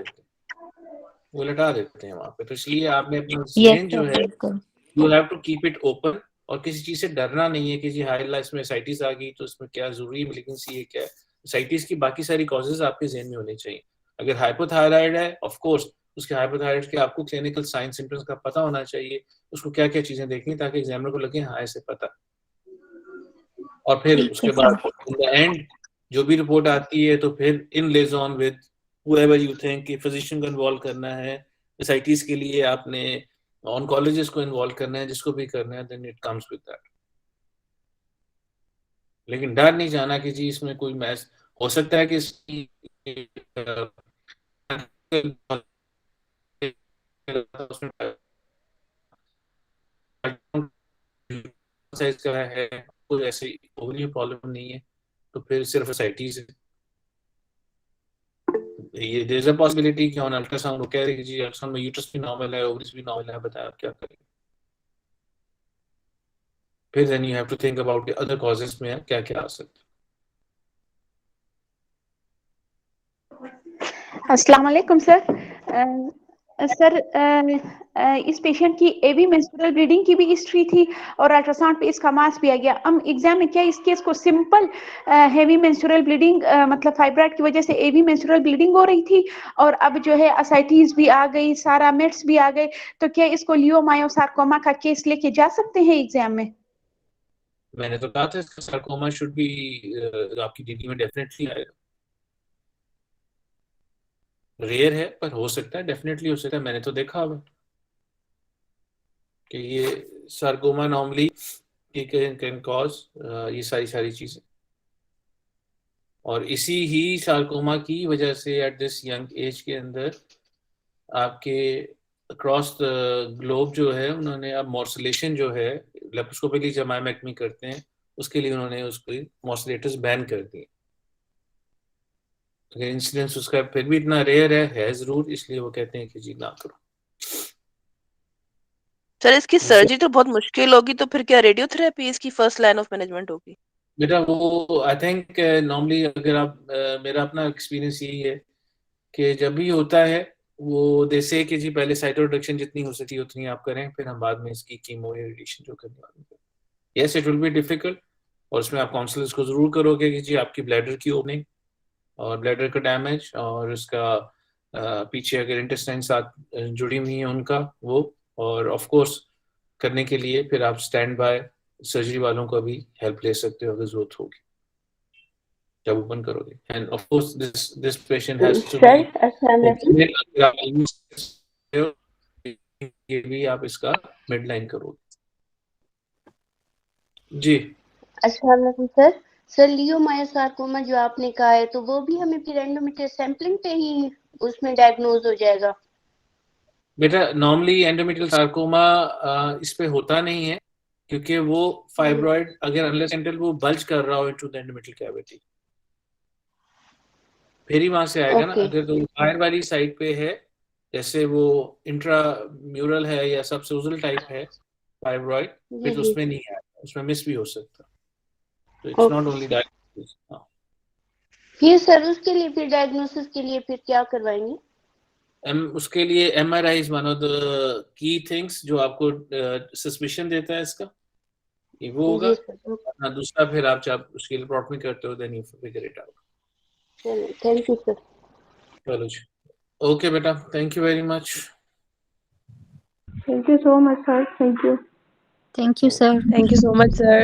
S2: देते हैं वहां पे। तो इसलिए आपने अपना
S4: यस
S2: जहन जो
S4: सर
S2: है,
S4: बिल्कुल।
S2: You have to keep it open, और किसी चीज से डरना नहीं है कि जी हाई लाइफ में एसाइटिस आ गई तो इसमें क्या जरूरी मेलिग्नेंसी है, क्या है एसाइटिस की बाकी सारी कॉजेज आपके जहन में होने चाहिए। अगर हाइपोथायराइड है, ऑफ कोर्स उसके हाइपोथायराइड के आपको क्लिनिकल साइन सिम्टम्स का पता होना चाहिए, उसको क्या क्या चीजें देखनी ताकि एग्जामिनर को लगे हाँ ऐसे पता, और फिर
S4: ठीक है
S2: उसके बाद
S4: सर।
S2: इन द एंड जो भी रिपोर्ट आती है तो फिर इन लिएजॉन विद whoever you think कि फिजिशियन को इन्वॉल्व करना है, एसाइटिस के लिए आपने ऑन्कोलॉजिस्ट को इन्वॉल्व करना है, जिसको भी करना है, then it comes with that. लेकिन डर नहीं जाना कि जी इसमें कोई मैच हो सकता है कि इसकी साइज का है, कोई ऐसी ओवरी प्रॉब्लम नहीं है, तो फिर सिर्फ एसाइटिस है। ये देयर इज अ पॉसिबिलिटी कि ऑन अल्ट्रासाउंड वो कह रही है जी अल्ट्रासाउंड में यूट्रस भी नॉर्मल है, ओवरीज भी नॉर्मल है, बताया आप क्या करें। फिर then you have to think about other causes में क्या क्या आ सकता है।
S5: अस्सलाम वालेकुम सर। सर इस पेशेंट की एवी मेंस्ट्रुअल ब्लीडिंग की भी हिस्ट्री थी और अल्ट्रासाउंड पे इसका मास भी आ गया। हम एग्जाम में क्या इस केस को सिंपल हेवी मेंस्ट्रुअल ब्लीडिंग मतलब फाइब्राइड की वजह से एवी मेंस्ट्रुअल ब्लीडिंग हो रही थी, और अब जो है असाइटिस भी आ गई, सारा मेट्स भी आ गए, तो क्या इसको लियोमायोसार्कोमा का केस लेके जा सकते हैं एग्जाम में?
S2: मैंने तो कहा था इसका सार्कोमा शुड बी आपकी डीडी में डेफिनेटली आएगा। रेयर है पर हो सकता है, डेफिनेटली हो सकता है, मैंने तो देखा हुआ कि ये सार्कोमा नॉर्मली कैन कॉज ये सारी चीजें, और इसी ही सार्कोमा की वजह से एट दिस यंग एज के अंदर आपके अक्रॉस द ग्लोब जो है उन्होंने अब मॉर्सुलेशन जो है लेप्रोस्कोपिकली जब मायोमेक्टमी करते हैं उसके लिए उन्होंने उसको मॉर्सुलेटर्स बैन कर दिए। अगर इंसिडेंस उसका फिर भी इतना रेयर है जरूर, इसलिए वो कहते हैं कि जी ना करो।
S3: सर इसकी सर्जरी तो बहुत मुश्किल होगी, तो फिर क्या रेडियोथेरेपी इसकी फर्स्ट लाइन ऑफ मैनेजमेंट होगी?
S2: बेटा वो आई थिंक नॉर्मली अगर आप मेरा अपना एक्सपीरियंस यही है कि जब भी होता है वो जैसे कि जी पहले साइटोरेडक्शन जितनी हो सकती है उतनी आप करें, फिर हम बाद में इसकी कीमो या रेडिएशन जो करने वाले हैं। Yes it will be difficult, और उसमें आप काउंसलर्स को जरूर करोगे कि जी आपकी ब्लैडर की ओपनिंग और ब्लैडर का डैमेज और उसका पीछे अगर इंटेस्टाइन साथ जुड़ी हुई है उनका वो, और ऑफ कोर्स करने के लिए फिर आप स्टैंड बाय सर्जरी वालों को भी हेल्प ले सकते हो अगर जरूरत होगी जब ओपन करोगे। And of course this patient has to
S6: sir
S2: be
S6: अस्सलाम वालेकुम।
S2: ये भी आप इसका मिड लाइन करोगे। जी
S6: अस्सलाम वालेकुम सर। सर लियोमायोसार्कोमा जो आपने कहा है तो वो भी हमें फिर एंडोमेट्रियल सैंपलिंग पे ही उसमें डायग्नोज हो जाएगा?
S2: बेटा नॉर्मली एंडोमेट्रियल सार्कोमा इस पे होता नहीं है क्योंकि वो फाइब्रॉइड अगर अनलेस एंटल वो बल्ज कर रहा हो इनटू द एंडोमेट्रियल कैविटी फिर ही वहां से आएगा ना।
S6: ओके
S2: अगर तो बाहर वाली साइड पे है जैसे वो इंट्राम्यूरल है या सबसोजल टाइप है फाइब्रॉइड,
S6: जी
S2: फिर तो
S6: जी
S2: उसमें नहीं आएगा, उसमें मिस भी हो सकता। तो it's not only
S6: okay.
S2: Diagnosis.
S6: फिर सर उसके लिए फिर डायग्नोसिस के लिए फिर क्या करवाएंगे?
S2: उसके लिए MRI is one of the key things जो आपको सस्पिशन देता है इसका, ये वो होगा।
S6: जी सर
S2: हाँ, दूसरा फिर आप जब उसके लिए प्लॉटमी करते हो then you figure it out.
S6: चलो थैंक यू सर।
S2: चलो जी ओके बेटा, thank you very much.
S5: Thank you so much, sir. Thank you.
S4: Thank you sir.
S1: Thank you so much, sir.